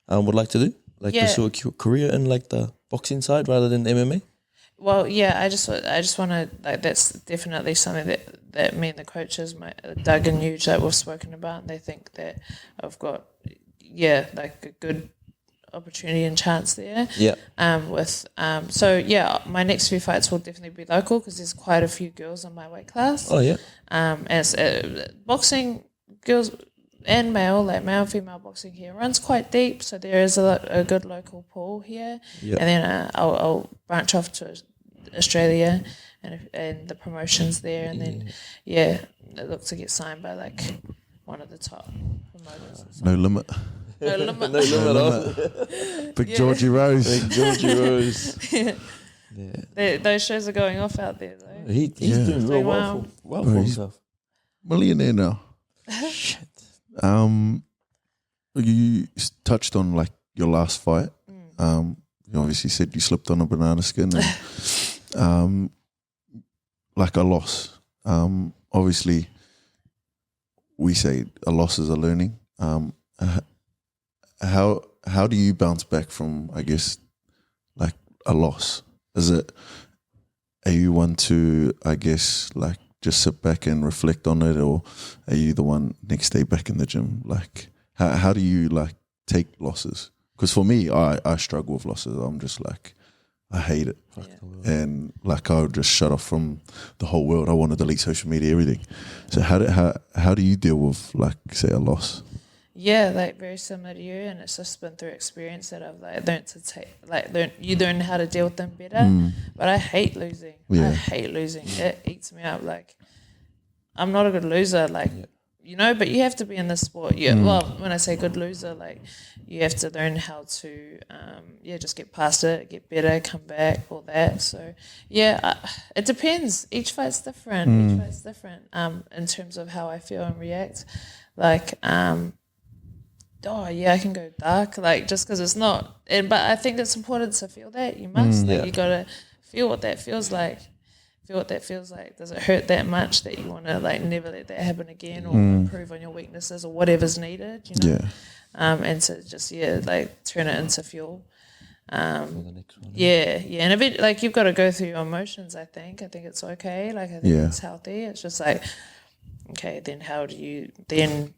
would like to do? Like pursue a career in like the boxing side rather than MMA? Well, yeah, I just want to that's definitely something that me and the coaches, Doug and Huge, that we've spoken about. And they think that I've got a good opportunity and chance there. Yeah. My next few fights will definitely be local because there's quite a few girls in my weight class. Oh yeah. As boxing girls and male and female boxing here runs quite deep, so there is a good local pool here. Yeah. And then I'll branch off to Australia and the promotions there, and then I look to get signed by one of the top promoters. No limit. No limit. No limit. Big Georgie Rose. Big Georgie Rose. Those shows are going off out there though. He's doing real well for himself. Millionaire now. Shit. You touched on your last fight. You obviously said you slipped on a banana skin and a loss. Obviously we say a loss is a learning. How do you bounce back from, I guess, a loss? Are you one to, I guess, just sit back and reflect on it, or are you the one next day back in the gym? How do you take losses? Because for me, I struggle with losses. I'm just I hate it. And I would just shut off from the whole world. I want to delete social media, everything. So how do you deal with say a loss? Yeah, very similar to you, and it's just been through experience that I've learned to take. You learn how to deal with them better. But I hate losing. Yeah. I hate losing. It eats me up. I'm not a good loser. You know, but you have to be in this sport. Well, when I say good loser, you have to learn how to, just get past it, get better, come back, all that. So, it depends. Each fight's different. In terms of how I feel and react. I can go dark, just because it's not. But I think it's important to feel that. You must. You got to feel what that feels like. Does it hurt that much that you want to never let that happen again, or improve on your weaknesses or whatever's needed, you know? And to just turn it into fuel. And a bit you've got to go through your emotions. I think it's okay. I think it's healthy. It's just okay, then how do you then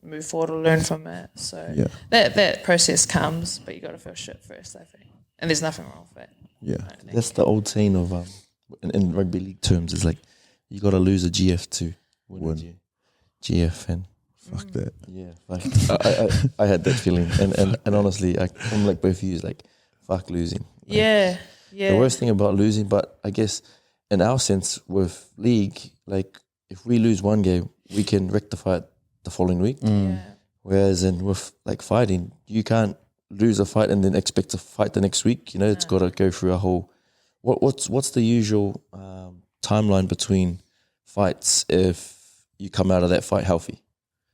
move forward or learn from it? So that process comes, but you got to feel shit first, I think. And there's nothing wrong with it. Yeah, that's the old saying of in rugby league terms. It's you got to lose a GF to win a GF, and fuck that. yeah, like I had that feeling, and honestly, I'm like both of you, like fuck losing. Like, yeah. The worst thing about losing, but I guess in our sense with league, like if we lose one game, we can rectify it the following week. Yeah. Whereas with like fighting, you can't lose a fight and then expect to fight the next week. You know, it's got to go through a whole. What's the usual timeline between fights if you come out of that fight healthy,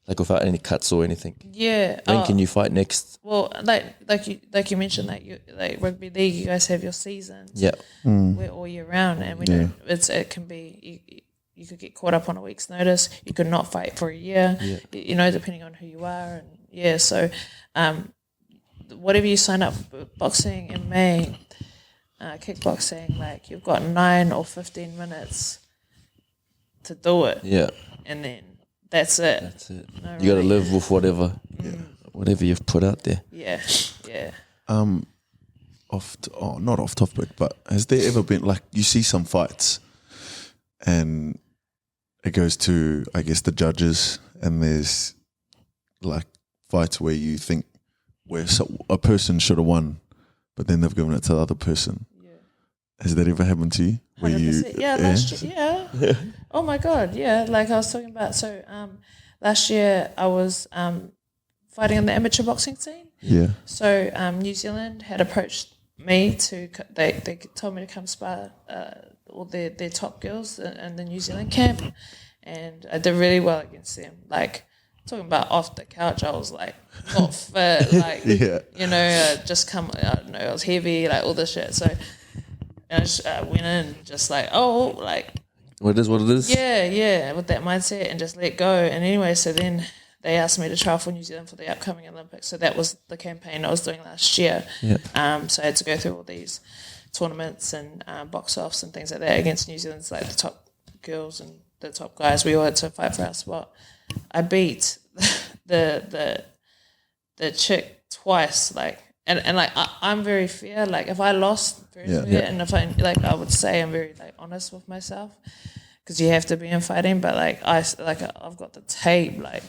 like without any cuts or anything? Yeah. When can you fight next? Well, like you mentioned, like rugby league, you guys have your seasons. Yeah. We're all year round, and we don't. It can be. You could get caught up on a week's notice. You could not fight for a year. Yeah. You know, depending on who you are, and so whatever you sign up for boxing in May, kickboxing, like you've got 9 or 15 minutes to do it. Yeah. And then that's it. That's it. No, You got to really. live with whatever you've put out there. Yeah. Not off topic, but has there ever been, like, you see some fights and it goes to, I guess, the judges, and there's like fights where you think where a person should have won, but then they've given it to the other person. Yeah. Has that ever happened to you? Where 100%. Last year, yeah. Oh my God, yeah. Like I was talking about, so last year I was fighting in the amateur boxing scene. Yeah. So New Zealand had approached me they told me to come spar all their top girls in the New Zealand camp, and I did really well against them. Like, talking about off the couch, I was like not fit, like you know, just come. I don't know, I was heavy, like all this shit. So I just went in just like, oh, like What it is? yeah, with that mindset and just let go. And anyway, so then they asked me to trial for New Zealand for the upcoming Olympics. So that was the campaign I was doing last year. Yeah. So I had to go through all these tournaments and box offs and things like that against New Zealand's like the top girls and the top guys. We all had to fight for our spot. I beat the chick twice, like, and like I'm very fair. Like if I lost, very fair, and if I I would say I'm very like honest with myself, because you have to be in fighting. But like I've got the tape. Like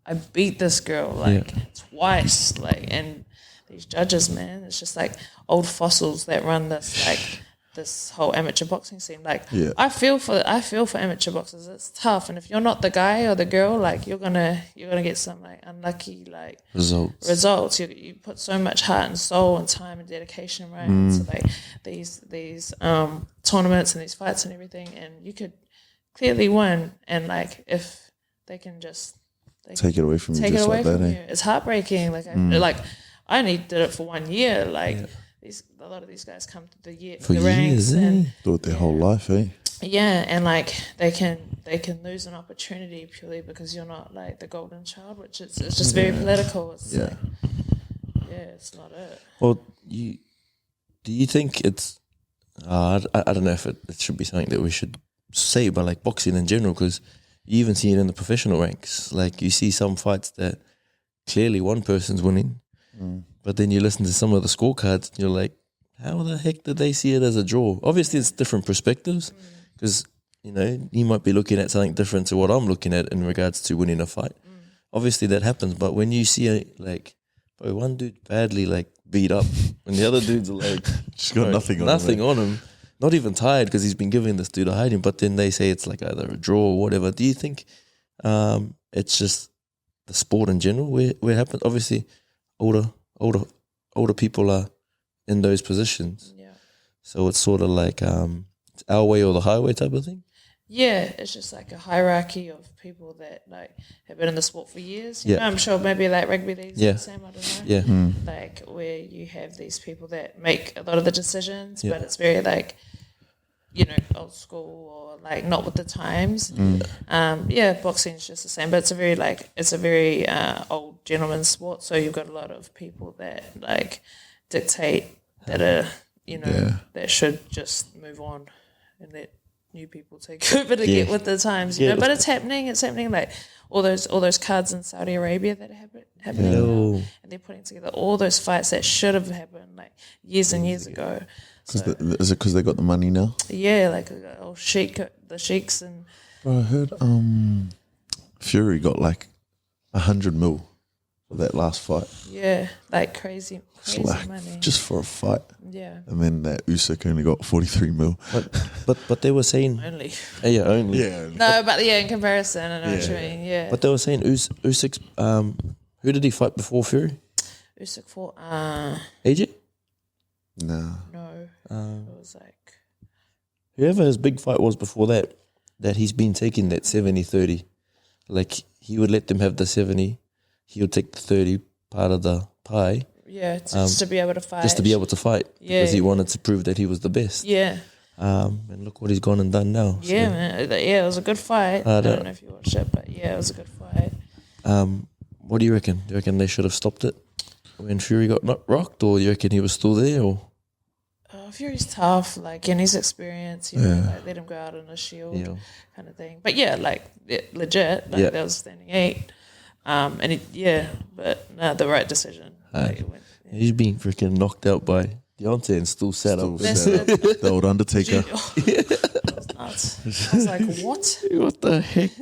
I beat this girl like twice. Like, and these judges, man, it's just like old fossils that run this like this whole amateur boxing scene. Like I feel for amateur boxers. It's tough, and if you're not the guy or the girl, like you're gonna get some like unlucky like results. You put so much heart and soul and time and dedication right into like these tournaments and these fights and everything, and you could clearly win. And like if they can just take it away from you, just like that, it's heartbreaking. Like I only did it for 1 year. Like a lot of these guys come to the ranks and do it their whole life, eh? Yeah, and like they can lose an opportunity purely because you're not like the golden child, which it's just very political. It's like, it's not it. Well, do you think it's? I don't know if it should be something that we should say, but like boxing in general, because you even see it in the professional ranks. Like you see some fights that clearly one person's winning. But then you listen to some of the scorecards and you're like, how the heck did they see it as a draw? Obviously, it's different perspectives because, you know, you might be looking at something different to what I'm looking at in regards to winning a fight. Obviously, that happens. But when you see, one dude badly, like, beat up and the other dude's like... Just got nothing on him. Not even tired because he's been giving this dude a hiding. But then they say it's like either a draw or whatever. Do you think it's just the sport in general where it happens? Obviously... Older people are in those positions. Yeah. So it's sort of like it's our way or the highway type of thing. Yeah, it's just like a hierarchy of people that like have been in the sport for years. You know, I'm sure maybe like rugby league's the same, I don't know. Yeah. Like where you have these people that make a lot of the decisions, but it's very like, you know, old school or like not with the times. Boxing is just the same, but it's a very old gentleman's sport. So you've got a lot of people that like dictate that are, you know, that should just move on and let new people take over to get with the times, you know. But it's happening. It's happening. Like all those cards in Saudi Arabia that are happening now, and they're putting together all those fights that should have happened like years and years ago. So, is it because they got the money now? Yeah, like the sheiks and. Bro, I heard Fury got like 100 mil for that last fight. Yeah, like crazy like money. Just for a fight. Yeah. And then that Usyk only got 43 mil. But they were saying Only. only. Yeah. No, but in comparison, I know what you mean. Yeah. But they were saying Usyk's who did he fight before Fury? Usyk fought AJ? No. it was like Whoever his big fight was before that he's been taking that 70-30. Like he would let them have the 70, he would take the 30 part of the pie. Yeah, just to be able to fight. Just to be able to fight. Yeah. Because he wanted to prove that he was the best. Yeah. And look what he's gone and done now. Yeah, so. man. Yeah, it was a good fight. I don't know if you watched it, but yeah, it was a good fight. What do you reckon? Do you reckon they should have stopped it when Fury got rocked, or you reckon he was still there? Or Fury's tough, like in his experience, you know, like let him go out on a shield kind of thing. But yeah, like legit, like that was standing 8. But the right decision. He's been freaking knocked out by Deontay and still sat up. The old Undertaker. That was nuts. I was like, what? What the heck?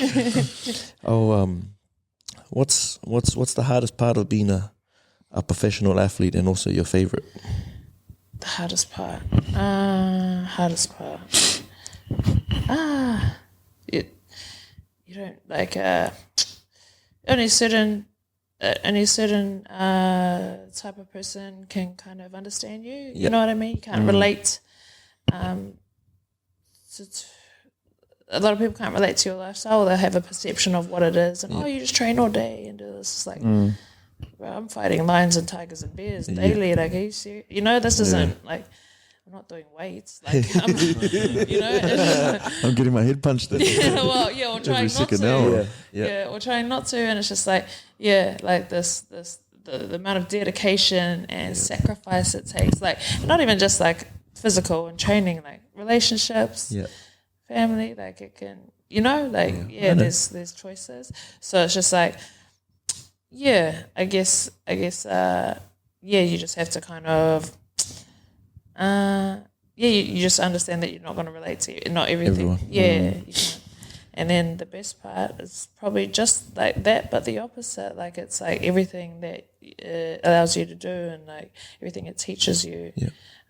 What's the hardest part of being a professional athlete and also your favorite? The hardest part. You don't like only certain type of person can kind of understand you. You know what I mean? You can't relate. A lot of people can't relate to your lifestyle. They have a perception of what it is, and you just train all day and do this. It's like, bro, I'm fighting lions and tigers and bears daily. Like, are you serious? You know, this isn't like I'm not doing weights. Like, I'm, you know, I'm getting my head punched in. We're trying not to. Hour. We're trying not to, and it's just like, like the amount of dedication and sacrifice it takes. Like, not even just like physical and training, like relationships. Family, like it can, you know, like there's choices. So it's just like, I guess, you just have to kind of, you just understand that you're not going to relate to not everything. Everyone. You can't. And then the best part is probably just like that, but the opposite. Like it's like everything that it allows you to do, and like everything it teaches you.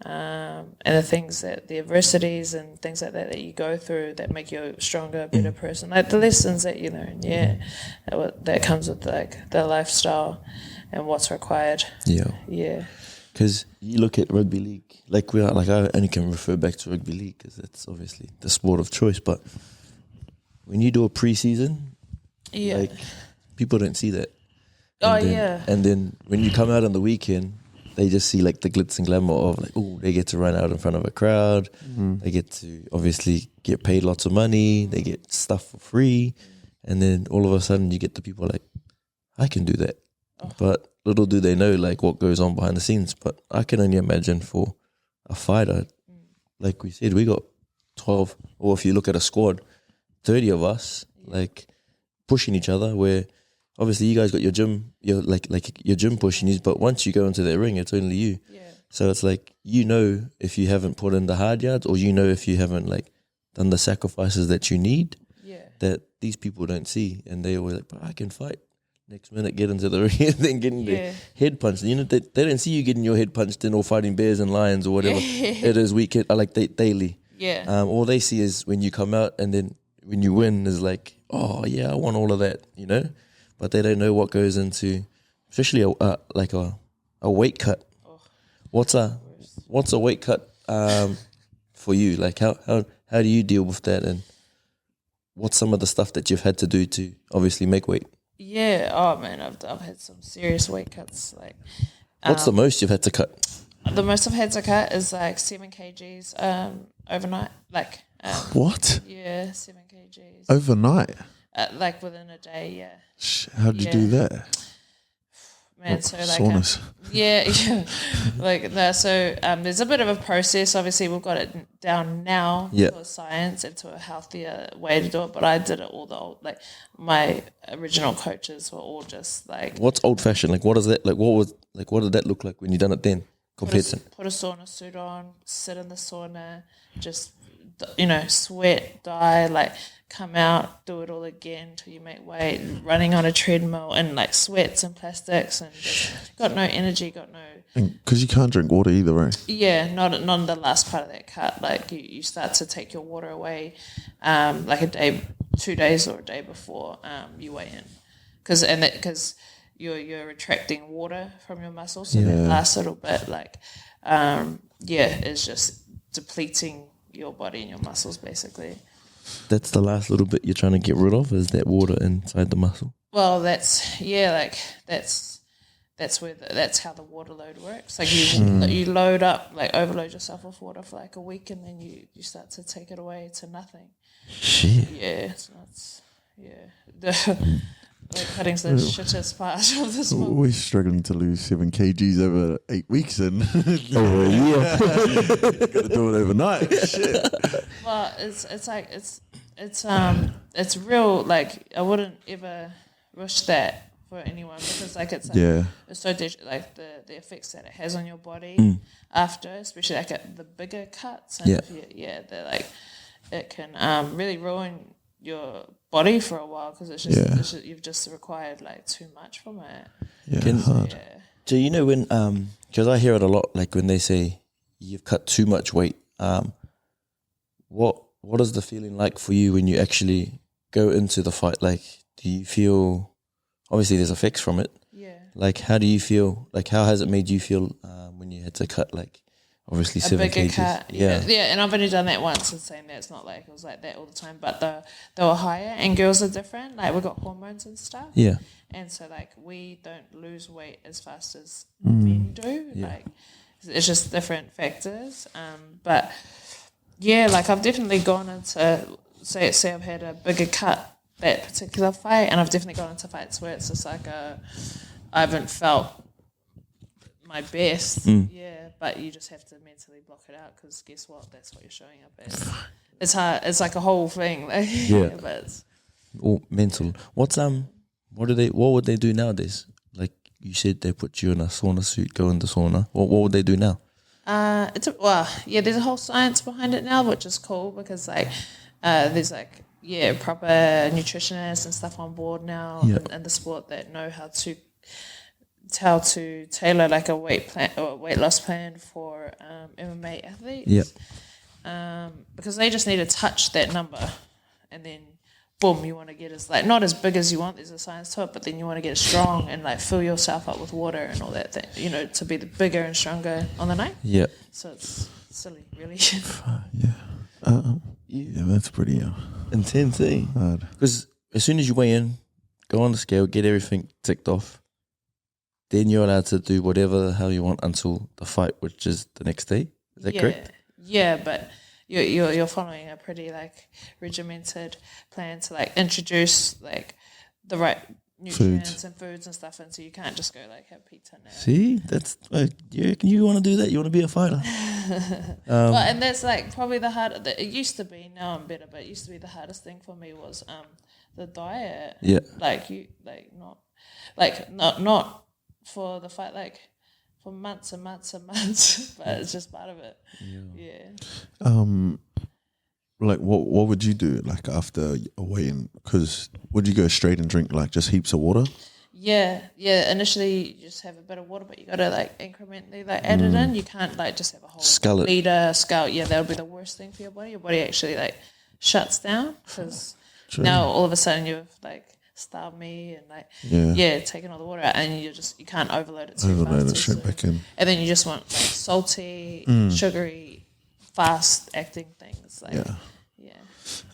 And the things the adversities and things like that you go through that make you a stronger, better person. Like the lessons that you learn, that comes with like the lifestyle and what's required. Because you look at rugby league, like I only can refer back to rugby league because it's obviously the sport of choice. But when you do a pre-season, like people don't see that. And then when you come out on the weekend, they just see like the glitz and glamour of like, oh, they get to run out in front of a crowd. They get to obviously get paid lots of money. They get stuff for free. And then all of a sudden you get the people like, I can do that. But little do they know like what goes on behind the scenes. But I can only imagine for a fighter, like we said, we got 12, or if you look at a squad, 30 of us, like pushing each other, where obviously you guys got your gym, your gym pushing you, but once you go into that ring, it's only you. So it's like, you know, if you haven't put in the hard yards, or you know if you haven't like done the sacrifices that you need, that these people don't see, and they always like, but I can fight. Next minute, get into the ring and then getting their head punched. You know, they don't see you getting your head punched in or fighting bears and lions or whatever it is weekend, like daily. All they see is when you come out, and then when you win is like, oh yeah, I want all of that, you know. But they don't know what goes into, especially a weight cut. What's a weight cut for you? Like how do you deal with that, and what's some of the stuff that you've had to do to obviously make weight? Oh man, I've had some serious weight cuts. Like, what's the most you've had to cut? The most I've had to cut is like 7 kgs overnight. Like what? 7 kgs overnight. Like within a day. How did you do that? man. So like, saunas. yeah. Like no, so there's a bit of a process. Obviously, we've got it down now for science and to a healthier way to do it. But I did it all the old, like my original coaches were all just like. What's old fashioned? Like, what is that? Like, what did that look like when you done it then? Compared to put a sauna suit on, sit in the sauna, just sweat, die, like come out, do it all again till you make weight, running on a treadmill and like sweats and plastics and just got no energy, got no. Because you can't drink water either, right? Yeah, not in the last part of that cut. Like you start to take your water away, like a day, 2 days or a day before you weigh in, because you're retracting water from your muscles, so that last little bit, like, it's just depleting your body and your muscles, basically. That's the last little bit you're trying to get rid of, is that water inside the muscle. Well, that's how the water load works. Like you load up, like overload yourself with water for like a week, and then you start to take it away to nothing. Shit. Yeah, it's nuts. Yeah. Like cutting's the shittest part of this one. We're struggling to lose 7 kgs over 8 weeks and over a year. Gotta do it overnight. Shit. Well, it's real. Like I wouldn't ever wish that for anyone, because like it's so like the effects that it has on your body after, especially like at the bigger cuts. And they're like it can really ruin your body for a while, because it's just you've just required like too much from it. Do you know when because I hear it a lot, like when they say you've cut too much weight, what is the feeling like for you when you actually go into the fight? Like, do you feel, obviously there's effects from it, like how do you feel, like how has it made you feel when you had to cut, like obviously 7 kgs? Cut, and I've only done that once, and saying that it's not like it was like that all the time, but they were higher, and girls are different, like we've got hormones and stuff, and so like we don't lose weight as fast as men do, like it's just different factors, but like I've definitely gone into say I've had a bigger cut that particular fight, and I've definitely gone into fights where it's just like I haven't felt my best, but you just have to mentally block it out, because guess what? That's what you're showing up as. It's hard. It's like a whole thing. Like, but it's all mental. What would they do nowadays? Like you said, they put you in a sauna suit, go in the sauna. What would they do now? there's a whole science behind it now, which is cool, because like there's like proper nutritionists and stuff on board now in the sport that know how to tailor like a weight loss plan for MMA athletes. Because they just need to touch that number, and then boom, you want to get as like not as big as you want. There's a science to it, but then you want to get strong and like fill yourself up with water and all that thing, to be the bigger and stronger on the night. Yeah. So it's silly, really. That's pretty intense, eh? Because as soon as you weigh in, go on the scale, get everything ticked off, then you're allowed to do whatever the hell you want until the fight, which is the next day. Is that correct? Yeah, but you're following a pretty like regimented plan to like introduce like the right nutrients and foods and stuff, and so you can't just go like have pizza now. See, that's you want to do that? You want to be a fighter? Well, and that's like probably the hard. It used to be. Now I'm better, but it used to be the hardest thing for me was the diet. Yeah, not for the fight, like for months and months and months, but it's just part of it. Like what would you do like after a weigh-in? Because would you go straight and drink like just heaps of water? Yeah. Initially you just have a bit of water, but you got to like incrementally like add it in. You can't like just have a whole liter skull. Yeah, that would be the worst thing for your body. Your body actually like shuts down, because now all of a sudden you've like starved me and like taking all the water out, and you can't overload it too fast. Straight back in. And then you just want like salty, sugary, fast acting things. Like,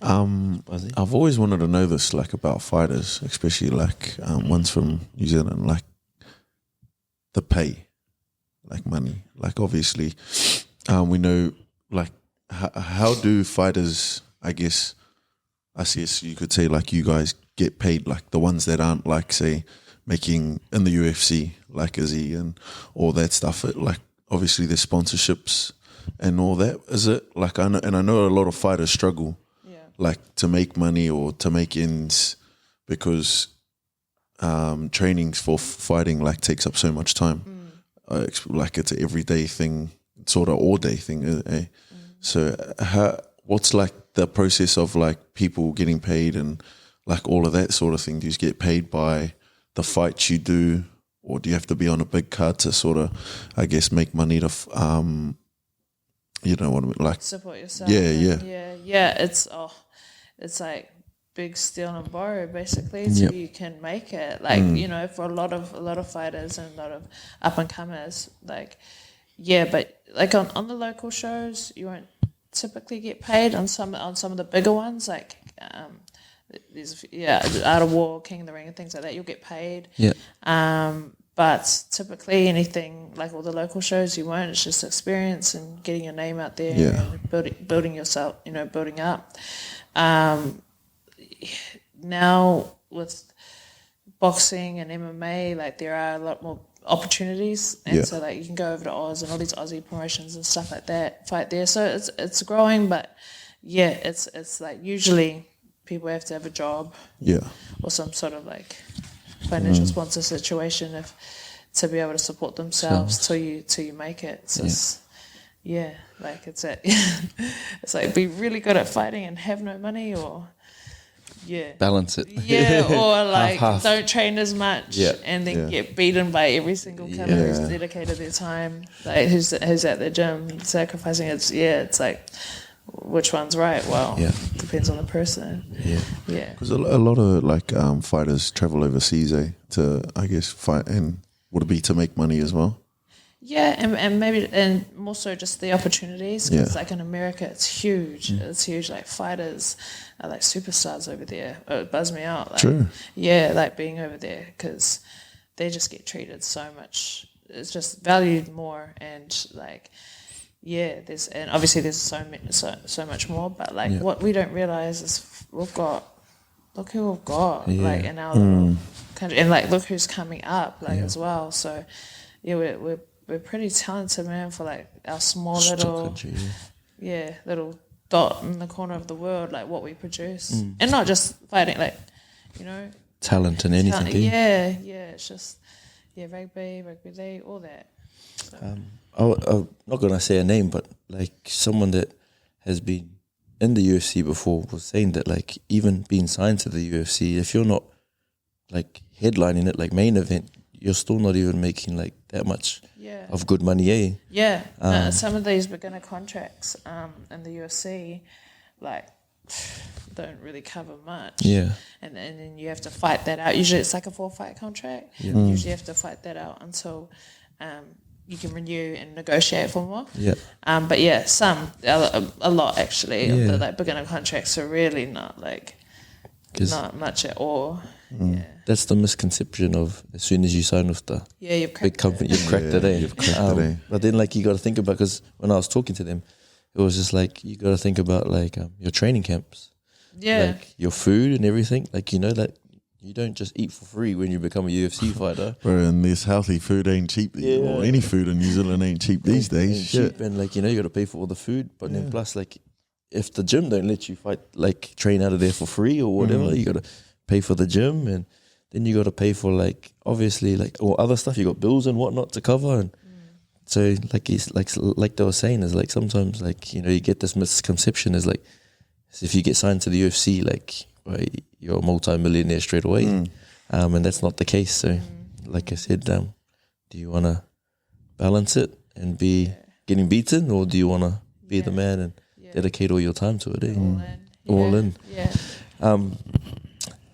I've always wanted to know this like about fighters, especially like ones from New Zealand, like the pay, like money. Like obviously we know like how do fighters, I guess you could say like you guys get paid, like the ones that aren't like say making in the UFC, like Izzy and all that stuff. Like obviously there's sponsorships and all that. Is it like I know a lot of fighters struggle, like to make money or to make ends because training for fighting like takes up so much time. Like it's an everyday thing, sort of all day thing. So what's like the process of like people getting paid and like all of that sort of thing? Do you get paid by the fights you do, or do you have to be on a big card to sort of, I guess, make money to, you know what I mean, like support yourself? Yeah. It's like big steal and borrow basically, so you can make it. Like you know, for a lot of fighters and a lot of up and comers, like but like on the local shows, you won't typically get paid on some of the bigger ones, like there's Art of War, King of the Ring, and things like that. You'll get paid. But typically anything like all the local shows, you won't. It's just experience and getting your name out there and building yourself, you know, building up. Now with boxing and MMA, like there are a lot more opportunities, and so like you can go over to Oz and all these Aussie promotions and stuff like that, fight there. So it's growing, but it's like usually people have to have a job, or some sort of like financial sponsor situation to be able to support themselves till you make it. So like it's it's like be really good at fighting and have no money, or balance it. Or like half. don't train as much and then get beaten by every single kid who's dedicated their time, like who's at the gym sacrificing. It's like, which one's right? Well, depends on the person. Because a lot of like fighters travel overseas to, I guess, fight, and would it be to make money as well? And maybe, and more so just the opportunities, because like in America it's huge. It's huge. Like fighters are like superstars over there. It buzz me out. Like, True. Like being over there, because they just get treated so much. It's just valued more, and like and obviously there's so much more. But like what we don't realize is look who we've got like in our little country, and like look who's coming up like as well. So we're pretty talented, man, for like our small little country, little dot in the corner of the world, like what we produce, and not just fighting, like, you know, talent and anything. It's just rugby league, all that. So. I'm not gonna say a name, but like someone that has been in the UFC before was saying that like even being signed to the UFC, if you're not like headlining it, like main event, you're still not even making like that much of good money, some of these beginner contracts in the UFC, like, don't really cover much. And then you have to fight that out. Usually it's like a 4-fight contract. You usually have to fight that out until you can renew and negotiate for more. But a lot actually of the like beginner contracts are really not like not much at all. That's the misconception of as soon as you sign with the big company, you've cracked it. You've cracked it. But then like you got to think about, because when I was talking to them, it was just like you got to think about like your training camps, like your food and everything. Like, you know, that you don't just eat for free when you become a UFC fighter. Bro, and this healthy food ain't cheap. Or any food in New Zealand ain't cheap these days. Cheap, and like, you know, you got to pay for all the food, but then plus like if the gym don't let you fight, like train out of there for free or whatever, you got to pay for the gym, and then you got to pay for like obviously like all other stuff. You got bills and whatnot to cover, and so like he's like they were saying is like sometimes like, you know, you get this misconception is like if you get signed to the UFC, like you're a multi-millionaire straight away, and that's not the case. So like I said, do you want to balance it and be getting beaten, or do you want to be the man and dedicate all your time to it? All in.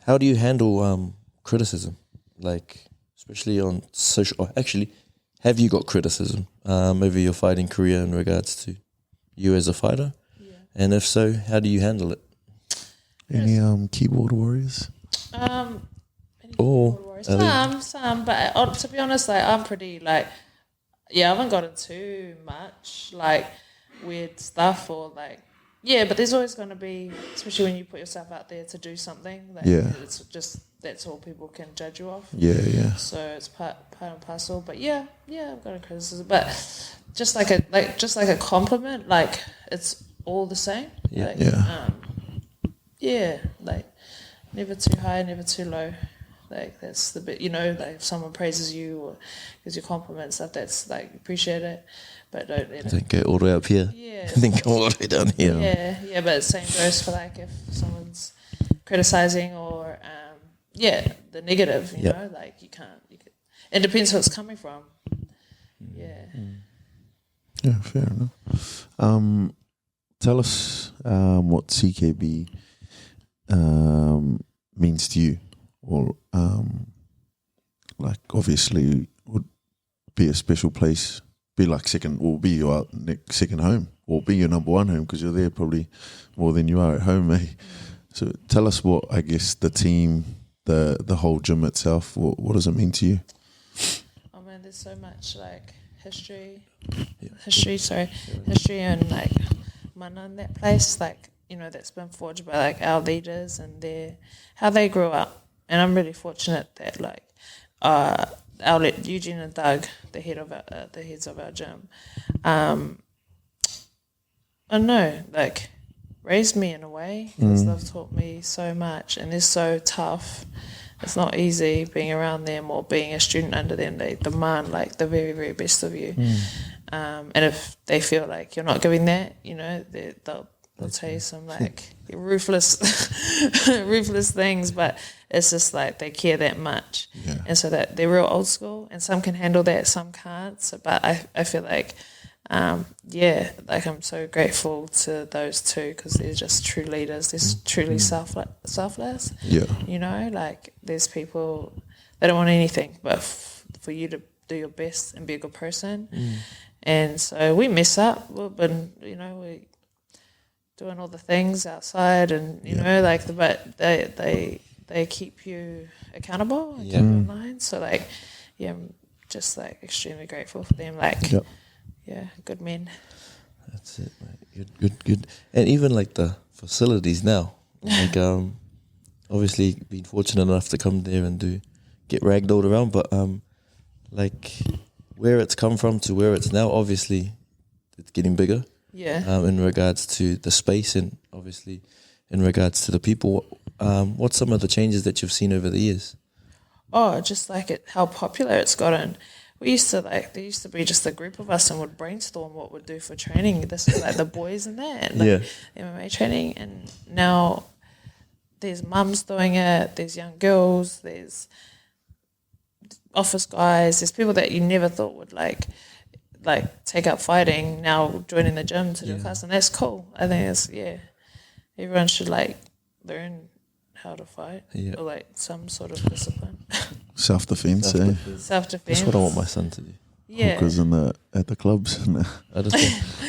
How do you handle criticism, like especially on social? Or actually, have you got criticism over your fighting career in regards to you as a fighter? And if so, how do you handle it? Any keyboard warriors? Some, but to be honest, like I'm pretty like, I haven't gotten too much like weird stuff or like yeah, but there's always going to be, especially when you put yourself out there to do something. Like, it's just that's all people can judge you off. Yeah. So it's part and parcel. But yeah, I've got a criticism, but just like a compliment, like it's all the same. Yeah. Like, like never too high, never too low. Like that's the bit, like if someone praises you or gives you compliments, stuff, that's like appreciate it, but don't go all the way up here. Yeah. Then go all the way down here. Yeah. But the same goes for like if someone's criticizing or the negative, you know, like you can. It depends who it's coming from. Yeah. Yeah, fair enough. Tell us what CKB means to you. Or like obviously would be a special place, be like second, or be your second home, or be your number one home because you're there probably more than you are at home, eh? So tell us what, I guess, the team, the whole gym itself, what does it mean to you? Oh man, there's so much like history and like mana in that place, like, that's been forged by like our leaders and how they grew up. And I'm really fortunate that like Eugene and Doug, the heads of our gym, I know, like raised me in a way because they've taught me so much, and they're so tough. It's not easy being around them or being a student under them. They demand like the very, very best of you, and if they feel like you're not giving that, they'll tell you some like ruthless things, but it's just like they care that much, and so that they're real old school. And some can handle that, some can't. So, but I feel like, like I'm so grateful to those two because they're just true leaders. They're truly selfless. Yeah, like there's people they don't want anything but for you to do your best and be a good person. And so we mess up, but we doing all the things outside, and but they keep you accountable and keep you in line. So like, I'm just like extremely grateful for them. Like, good men. That's it, mate. Good. And even like the facilities now, like obviously been fortunate enough to come there and get ragdolled around, but like where it's come from to where it's now, obviously it's getting bigger. Yeah. In regards to the space and obviously in regards to the people, what's some of the changes that you've seen over the years? Oh, just like how popular it's gotten. There used to be just a group of us and would brainstorm what we'd do for training. This is like the boys and that, and MMA training. And now there's mums doing it, there's young girls, there's office guys, there's people that you never thought would like take up fighting now joining the gym to do a class, and that's cool. I think it's everyone should like learn how to fight or like some sort of discipline. Self-defense. Self-defense. That's what I want my son to do. Yeah. Hookers at the clubs. I just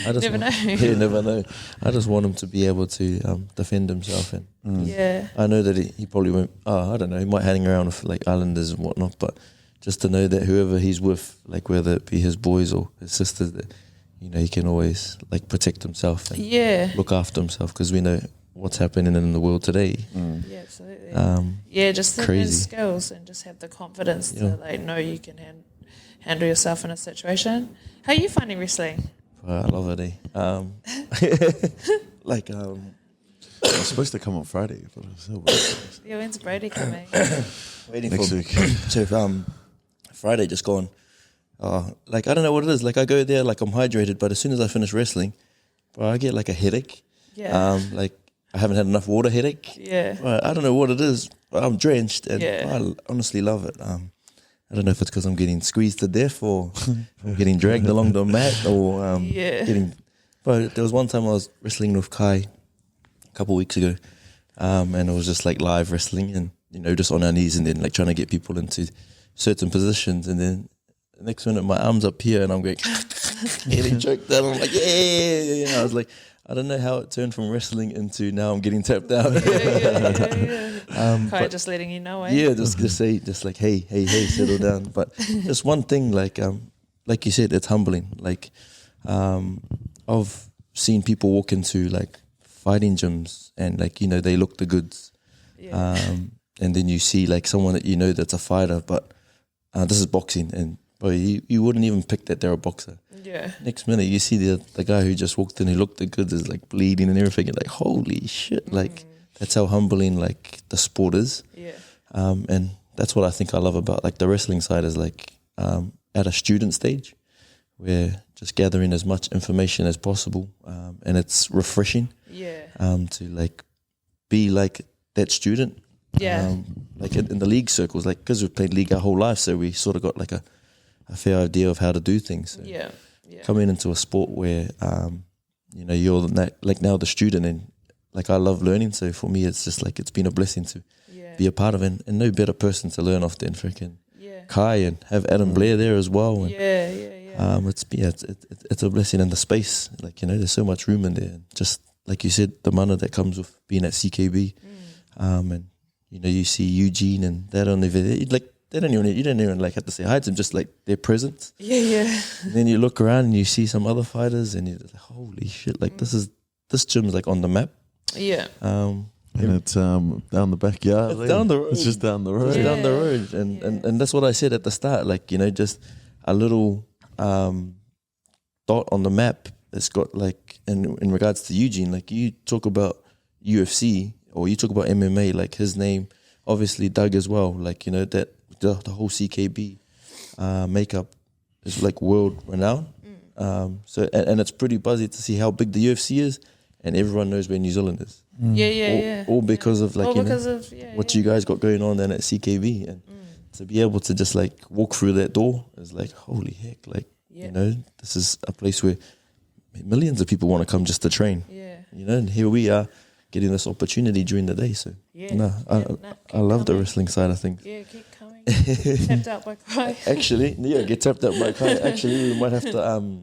never know. You never know. I just want him to be able to defend himself, and I know that he probably won't. I don't know. He might hang around with like islanders and whatnot, but just to know that whoever he's with, like whether it be his boys or his sisters, that he can always like protect himself and look after himself, because we know what's happening in the world today. Yeah, absolutely. Just the crazy skills and just have the confidence to like know you can handle yourself in a situation. How are you finding wrestling? I love it. I was supposed to come on Friday, but When's Brody coming? Waiting next for week. So Friday just gone. Like I don't know what it is. Like I go there, like I'm hydrated, but as soon as I finish wrestling, I get like a headache. Yeah. Like I haven't had enough water headache. Yeah. I don't know what it is, but I'm drenched, and I honestly love it. I don't know if it's because I'm getting squeezed to death or I'm getting dragged along the mat or getting. But there was one time I was wrestling with Kai a couple of weeks ago, and it was just like live wrestling, and just on our knees, and then like trying to get people into certain positions, and then the next minute my arm's up here and I'm going getting choked out. I'm like, I was like, I don't know how it turned from wrestling into now I'm getting tapped out. Quite just letting you know, eh? Yeah, just like, hey, settle down. But just one thing, like you said, it's humbling. Like, I've seen people walk into like fighting gyms and like, you know, they look the goods. Yeah. And then you see like someone that you know that's a fighter, but this is boxing, and bro, you wouldn't even pick that they're a boxer. Yeah. Next minute you see the guy who just walked in, who looked the goods, is like bleeding and everything, and like holy shit, like that's how humbling like the sport is. Yeah. And that's what I think I love about like the wrestling side is like at a student stage, we're just gathering as much information as possible, and it's refreshing. Yeah. To like be like that student. Yeah. Like in the league circles, like because we've played league our whole life, so we sort of got like a fair idea of how to do things. So Yeah. coming into a sport where you know, you're like now the student, and like I love learning, so for me it's just like it's been a blessing to be a part of it, and no better person to learn off than freaking Kai, and have Adam Blair there as well. And, it's a blessing in the space. Like, you know, there's so much room in there, and just like you said, the mana that comes with being at CKB, and you know, you see Eugene and that on the video, like you don't even like have to say hi to them, just like their presence. Yeah. And then you look around and you see some other fighters, and you're like, holy shit! Like this gym's like on the map. Yeah. And it's down the backyard. It's down the road. It's just down the road. It's down the road, and that's what I said at the start. Like, you know, just a little dot on the map. It's got like in regards to Eugene, like you talk about UFC or you talk about MMA, like his name, obviously Doug as well. Like, you know, that the whole CKB makeup is like world renowned. So and it's pretty buzzy to see how big the UFC is, and everyone knows where New Zealand is. All because of like what you guys got going on then at CKB, and to be able to just like walk through that door is like holy heck, like you know, this is a place where millions of people want to come just to train. You know, and here we are getting this opportunity during the day. So I love the wrestling side of things. Yeah, keep coming. Get tapped out by Kai. Actually, get tapped out by Kai. Actually, we might have to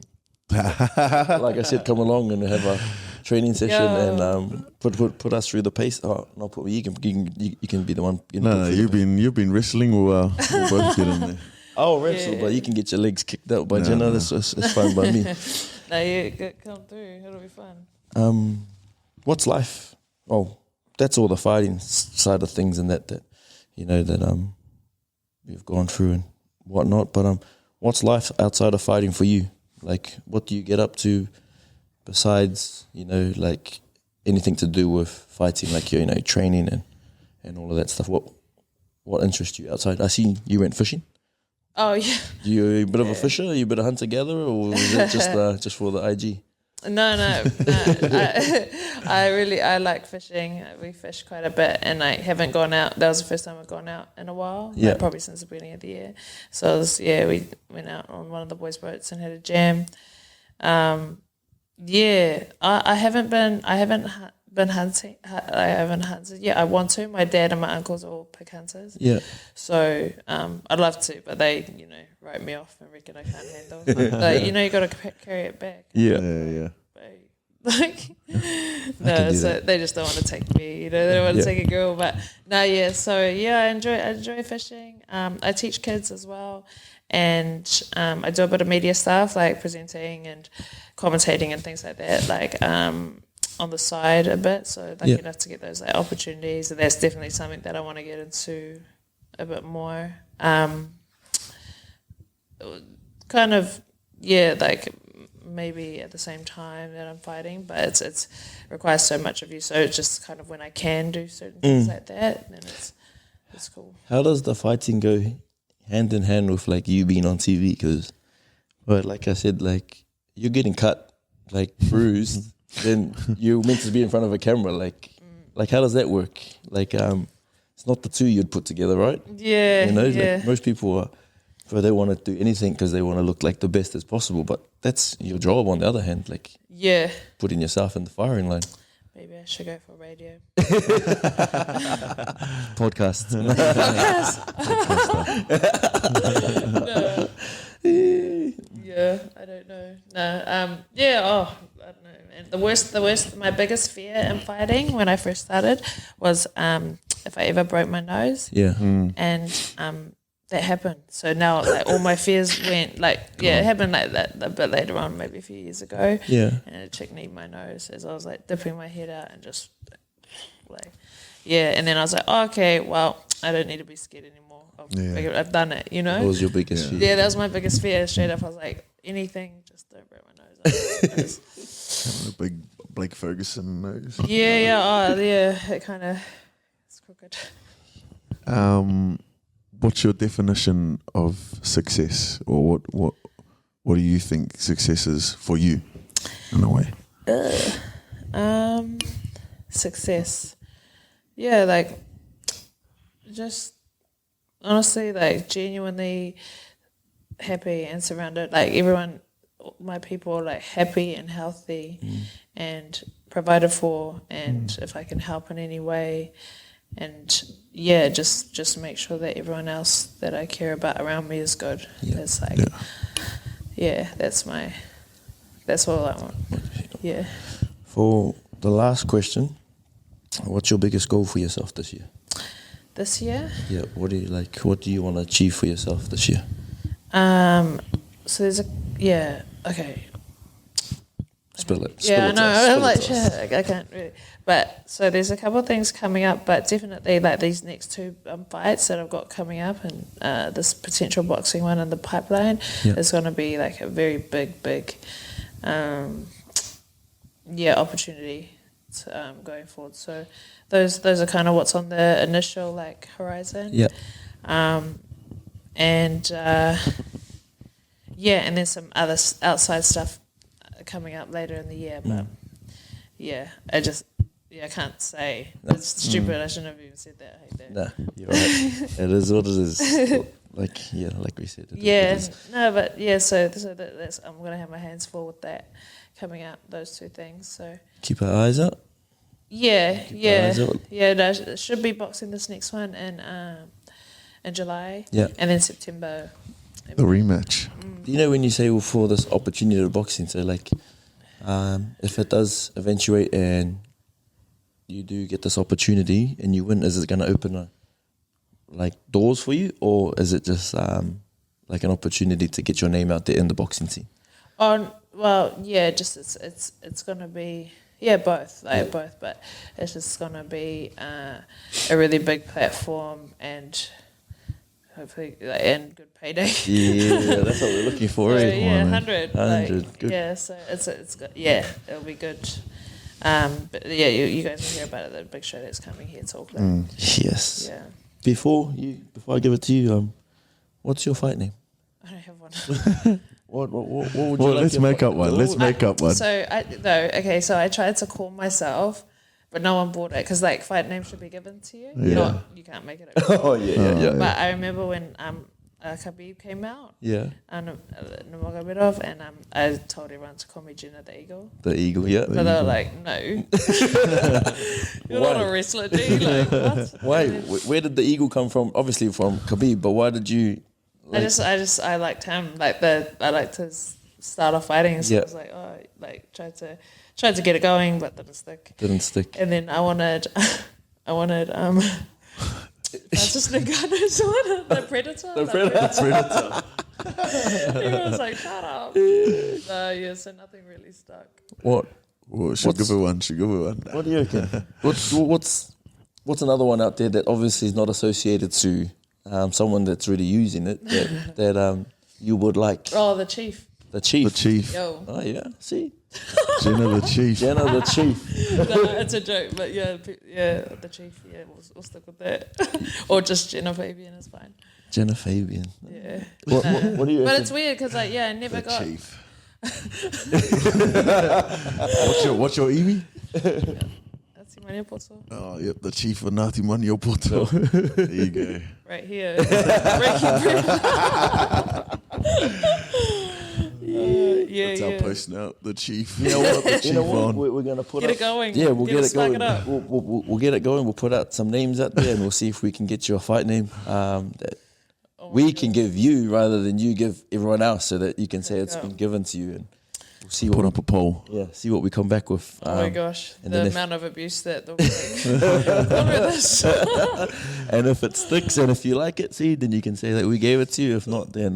like I said, come along and have a training session and put us through the pace. Oh no, you can be the one. You've been wrestling. We'll both get in there. I'll wrestle, but you can get your legs kicked out by Genah. That's fine by me. Come through. It'll be fun. What's life? Oh, that's all the fighting side of things, and that you know that we've gone through and whatnot. But what's life outside of fighting for you? Like, what do you get up to besides, you know, like anything to do with fighting, like, you know, training and all of that stuff? What interests you outside? I see you went fishing. Oh yeah. You a bit of a fisher? Are you a bit of hunter gatherer, or is it just for the IG? No. I like fishing. We fish quite a bit, and I haven't gone out. That was the first time I've gone out in a while. Yeah. Like probably since the beginning of the year. So we went out on one of the boys' boats and had a jam. I haven't been hunting. I haven't hunted. Yeah, I want to. My dad and my uncles are all pig hunters. Yeah. So I'd love to, but they, you know, write me off and reckon I can't handle. Like, you know, you got to carry it back. Yeah. Like, no, so they just don't want to take me. You know, they don't want to take a girl. But no, yeah. So yeah, I enjoy fishing. I teach kids as well, and I do a bit of media stuff like presenting and commentating and things like that. Like on the side a bit, so lucky enough to get those like opportunities, and that's definitely something that I want to get into a bit more. Kind of, like maybe at the same time that I'm fighting, but it's requires so much of you. So it's just kind of when I can do certain things like that, then it's cool. How does the fighting go hand in hand with like you being on TV? Because, like I said, like you're getting cut, like bruised. Then you're meant to be in front of a camera, like how does that work? Like it's not the two you'd put together, right? Yeah, you know, like most people they want to do anything because they want to look like the best as possible, but that's your job. On the other hand, like putting yourself in the firing line. Maybe I should go for radio. Podcast. No. Yeah, I don't know. No, I don't know. And the worst, my biggest fear in fighting when I first started was if I ever broke my nose. Yeah. And that happened. So now like all my fears went like, it happened like that a bit later on, maybe a few years ago. Yeah. And a chick kneed my nose as I was like dipping my head out and just like, and then I was like, oh, okay, well, I don't need to be scared anymore. I've done it, you know? What was your biggest fear? Yeah, that was my biggest fear. Straight up, I was like, anything, just don't break my nose. Having a big Blake Ferguson nose. It kind of, it's crooked. What's your definition of success, or what do you think success is for you, in a way? Success. Yeah, like just honestly, like genuinely happy and surrounded, like everyone, my people, like happy and healthy and provided for, and if I can help in any way, and just make sure that everyone else that I care about around me is good. It's like, that's all I want. Yeah. For the last question, what's your biggest goal for yourself this year? This year? Yeah. What do you want to achieve for yourself this year? So there's okay. Spill it. Yeah, no, I'm like, shit, I can't really. But so there's a couple of things coming up, but definitely like these next two fights that I've got coming up, and this potential boxing one in the pipeline is going to be like a very big, opportunity going forward. So those are kind of what's on the initial like horizon. Yeah. And then some other outside stuff coming up later in the year, but I can't say. It's stupid. I shouldn't have even said that. I hate that. Nah, you're right. It is what it is. Like we said. It is. So that's I'm gonna have my hands full with that coming up. Those two things. So keep our eyes out. No, should be boxing this next one in July. Yeah, and then September. The rematch. Do you know when you say for this opportunity of boxing, so like if it does eventuate and you do get this opportunity and you win, is it going to open like doors for you, or is it just like an opportunity to get your name out there in the boxing scene? Just it's going to be both, both, but it's just going to be a really big platform and hopefully and good payday. Yeah, that's what we're looking for. So, right? 100. Good. Yeah, so it's good. Yeah, it'll be good. But you guys will hear about it. The big show that's coming here to Auckland. Yes. Yeah. Before I give it to you, what's your fight name? I don't have one. What would you like? Let's make up one. Let's make up one. So I tried to call myself, but no one bought it because like fight name should be given to you. Yeah. You can't make it up. Yeah. But I remember when Khabib came out. Yeah. Nurmagomedov, and I told everyone to call me Genah the Eagle. The Eagle, yeah. But they were like, no. You're not a wrestler, do you? Like, what? Why? Where did the Eagle come from? Obviously from Khabib, but why did you... I liked him. I liked his style of fighting. So I was like, tried to get it going, but didn't stick. And then I wanted Francis Ngannou's one, the Predator. The Predator. Everyone's like, shut up. So nothing really stuck. What? She'll give her one. What do you reckon? What's another one out there that obviously is not associated to someone that's really using it that you would like? Oh, the Chief. The Chief. Yo. Oh yeah. See. Genah the Chief. Genah the Chief. No, it's a joke, but the Chief. Yeah, we'll stick with that. Or just Genah Fabian is fine. Genah Fabian. Yeah. What do you reckon? But it's weird because I never got. Chief. What's your Evie? That's Imania Poto. Oh, yep, the Chief of Ngāti Mani o Poto. There you go. Right here. Breaking.Bread. That's our post now. The Chief. You know what? The Chief on. We're going to put it going. Yeah, we'll get it going. We'll get it going. We'll put out some names out there, and we'll see if we can get you a fight name that we can give you rather than you give everyone else, so that you can say it's been given to you. And we'll see Put what up a poll. see what we come back with. Oh my gosh, and the then amount of abuse that they'll look at this. and if it sticks and if you like it, see, then you can say that we gave it to you. If not, then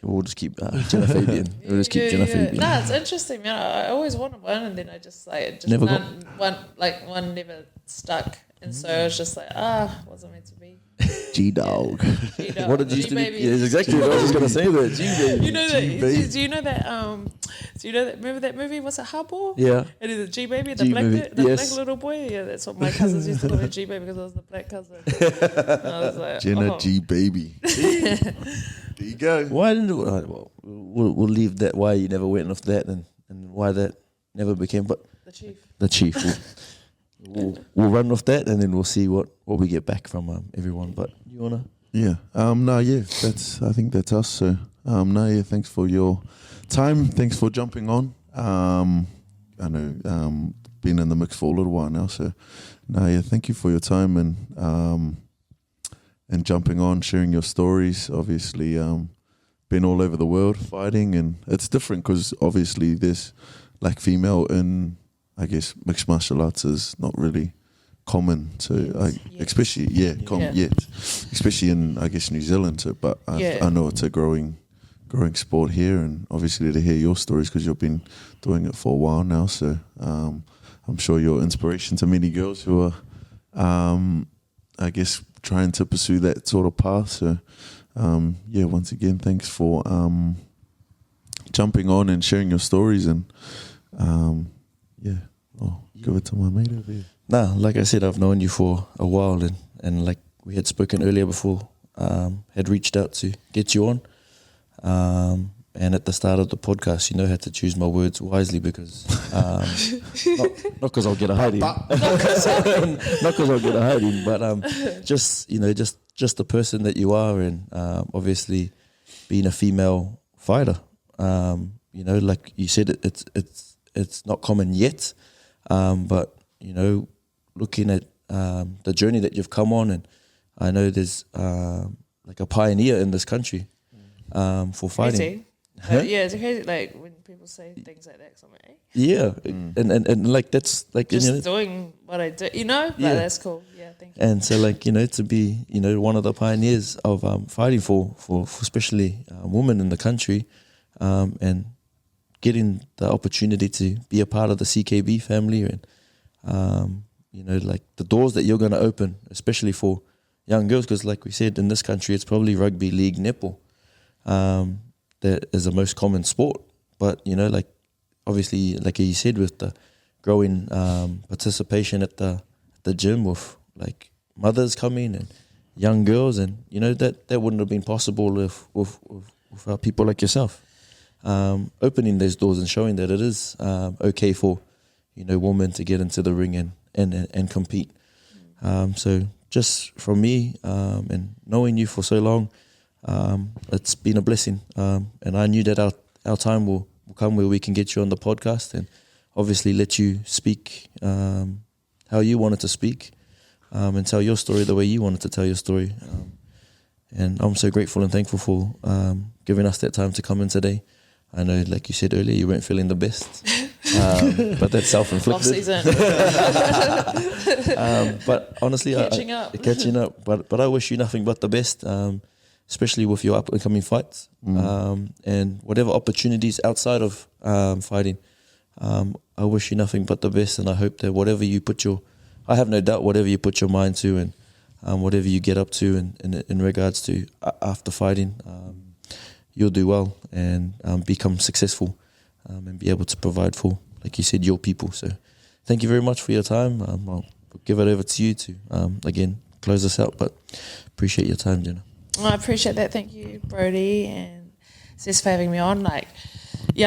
we'll just keep Genah Fabian. We'll just keep Genah Fabian. No, it's interesting, man. I always wanted one, and then I just Never one never stuck, and so I was just like, wasn't meant to be. G-Dog. G-Dog. What did you used to be? G-Baby. Yeah, exactly what I was just gonna say. That G-Baby. You know that? G-Baby. Do you know that? Do you know that? Remember that movie? Was it Hardball? Yeah. And is it G-Baby, the G-Baby, black little boy? Yeah, that's what my cousins used to call me, G-Baby, because I was the black cousin. And I was like, Genah G-Baby. There you go. Why didn't we'll leave that? Why you never went off that, and why that never became? But the chief. We'll run off that, and then we'll see what we get back from everyone. But you wanna? Yeah. I think that's us. So, thanks for your time. Thanks for jumping on. I know, been in the mix for a little while now. So, thank you for your time and jumping on, sharing your stories. Obviously, been all over the world fighting, and it's different because obviously there's like female in, I guess, mixed martial arts is not really common to, especially especially in, I guess, New Zealand. So, but I know it's a growing sport here, and obviously to hear your stories because you've been doing it for a while now. So I'm sure you're inspiration to many girls who are, I guess, trying to pursue that sort of path. So once again, thanks for jumping on and sharing your stories, and I'll give it to my mate over here. Nah, like I said, I've known you for a while, and like we had spoken earlier before, had reached out to get you on. And at the start of the podcast, I had to choose my words wisely because not because I'll get a hiding, not because I'll get a hiding, but just the person that you are, and obviously being a female fighter. Like you said, it's not common yet, but looking at the journey that you've come on, and I know there's like a pioneer in this country for fighting. Crazy. Yeah, it's crazy. Like when people say things like that, 'cause I'm like, hey. Yeah, and like that's like just doing what I do, But that's cool. Yeah, thank you. And so like to be one of the pioneers of fighting for especially women in the country, and getting the opportunity to be a part of the CKB family, and like the doors that you're going to open, especially for young girls, because like we said, in this country it's probably rugby league, netball, that is the most common sport. But like obviously, like you said, with the growing participation at the gym with like mothers coming and young girls, and that wouldn't have been possible with people like yourself opening those doors and showing that it is okay for women to get into the ring and compete. So just from me and knowing you for so long, it's been a blessing, and I knew that our time will come where we can get you on the podcast and obviously let you speak how you wanted to speak, and tell your story the way you wanted to tell your story. And I'm so grateful and thankful for giving us that time to come in today. I know, like you said earlier, you weren't feeling the best, but that's self-inflicted. Off season. But honestly, catching up. But I wish you nothing but the best, especially with your up-and-coming fights, and whatever opportunities outside of fighting. I wish you nothing but the best, and I hope that whatever you I have no doubt whatever you put your mind to, and whatever you get up to in regards to after fighting, you'll do well and become successful, and be able to provide for, like you said, your people. So thank you very much for your time. I'll give it over to you to, again, close us out, but appreciate your time, Genah. I appreciate that. Thank you, Brody and Sis, for having me on. I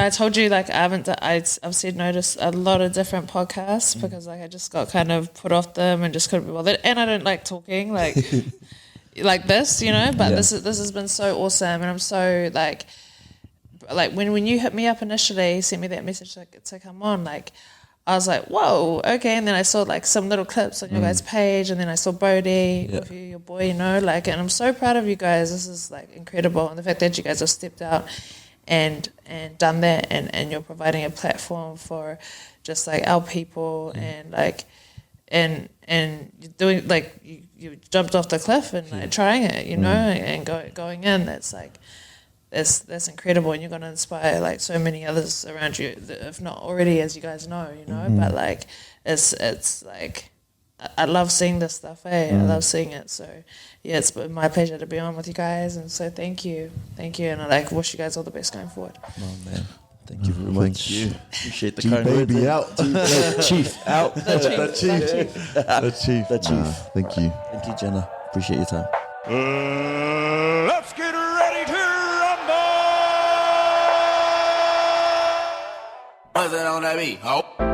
told you, I've said no to a lot of different podcasts because I just got kind of put off them and just couldn't be bothered. And I don't like talking like this, but this has been so awesome, and I'm so like when you hit me up initially, sent me that message to come on, I was like, whoa, okay. And then I saw some little clips on your guys' page, and then I saw Brody with you, your boy, and I'm so proud of you guys. This is incredible, and the fact that you guys have stepped out and done that, and you're providing a platform for just like our people, and like and you're doing like you jumped off the cliff and like trying it, you know, and going in. That's like that's incredible, and you're going to inspire like so many others around you, if not already, as you guys know, you know. But like it's like I love seeing this stuff. I love seeing it. So yeah, it's been my pleasure to be on with you guys, and so thank you, and I like wish you guys all the best going forward. Oh man, thank you very much. Thank you. Appreciate the G kind baby words. out. Chief out. The chief. The chief. Nah, thank you. Thank you, Genah. Appreciate your time. Let's get ready to rumble! What's it on that beat? Oh.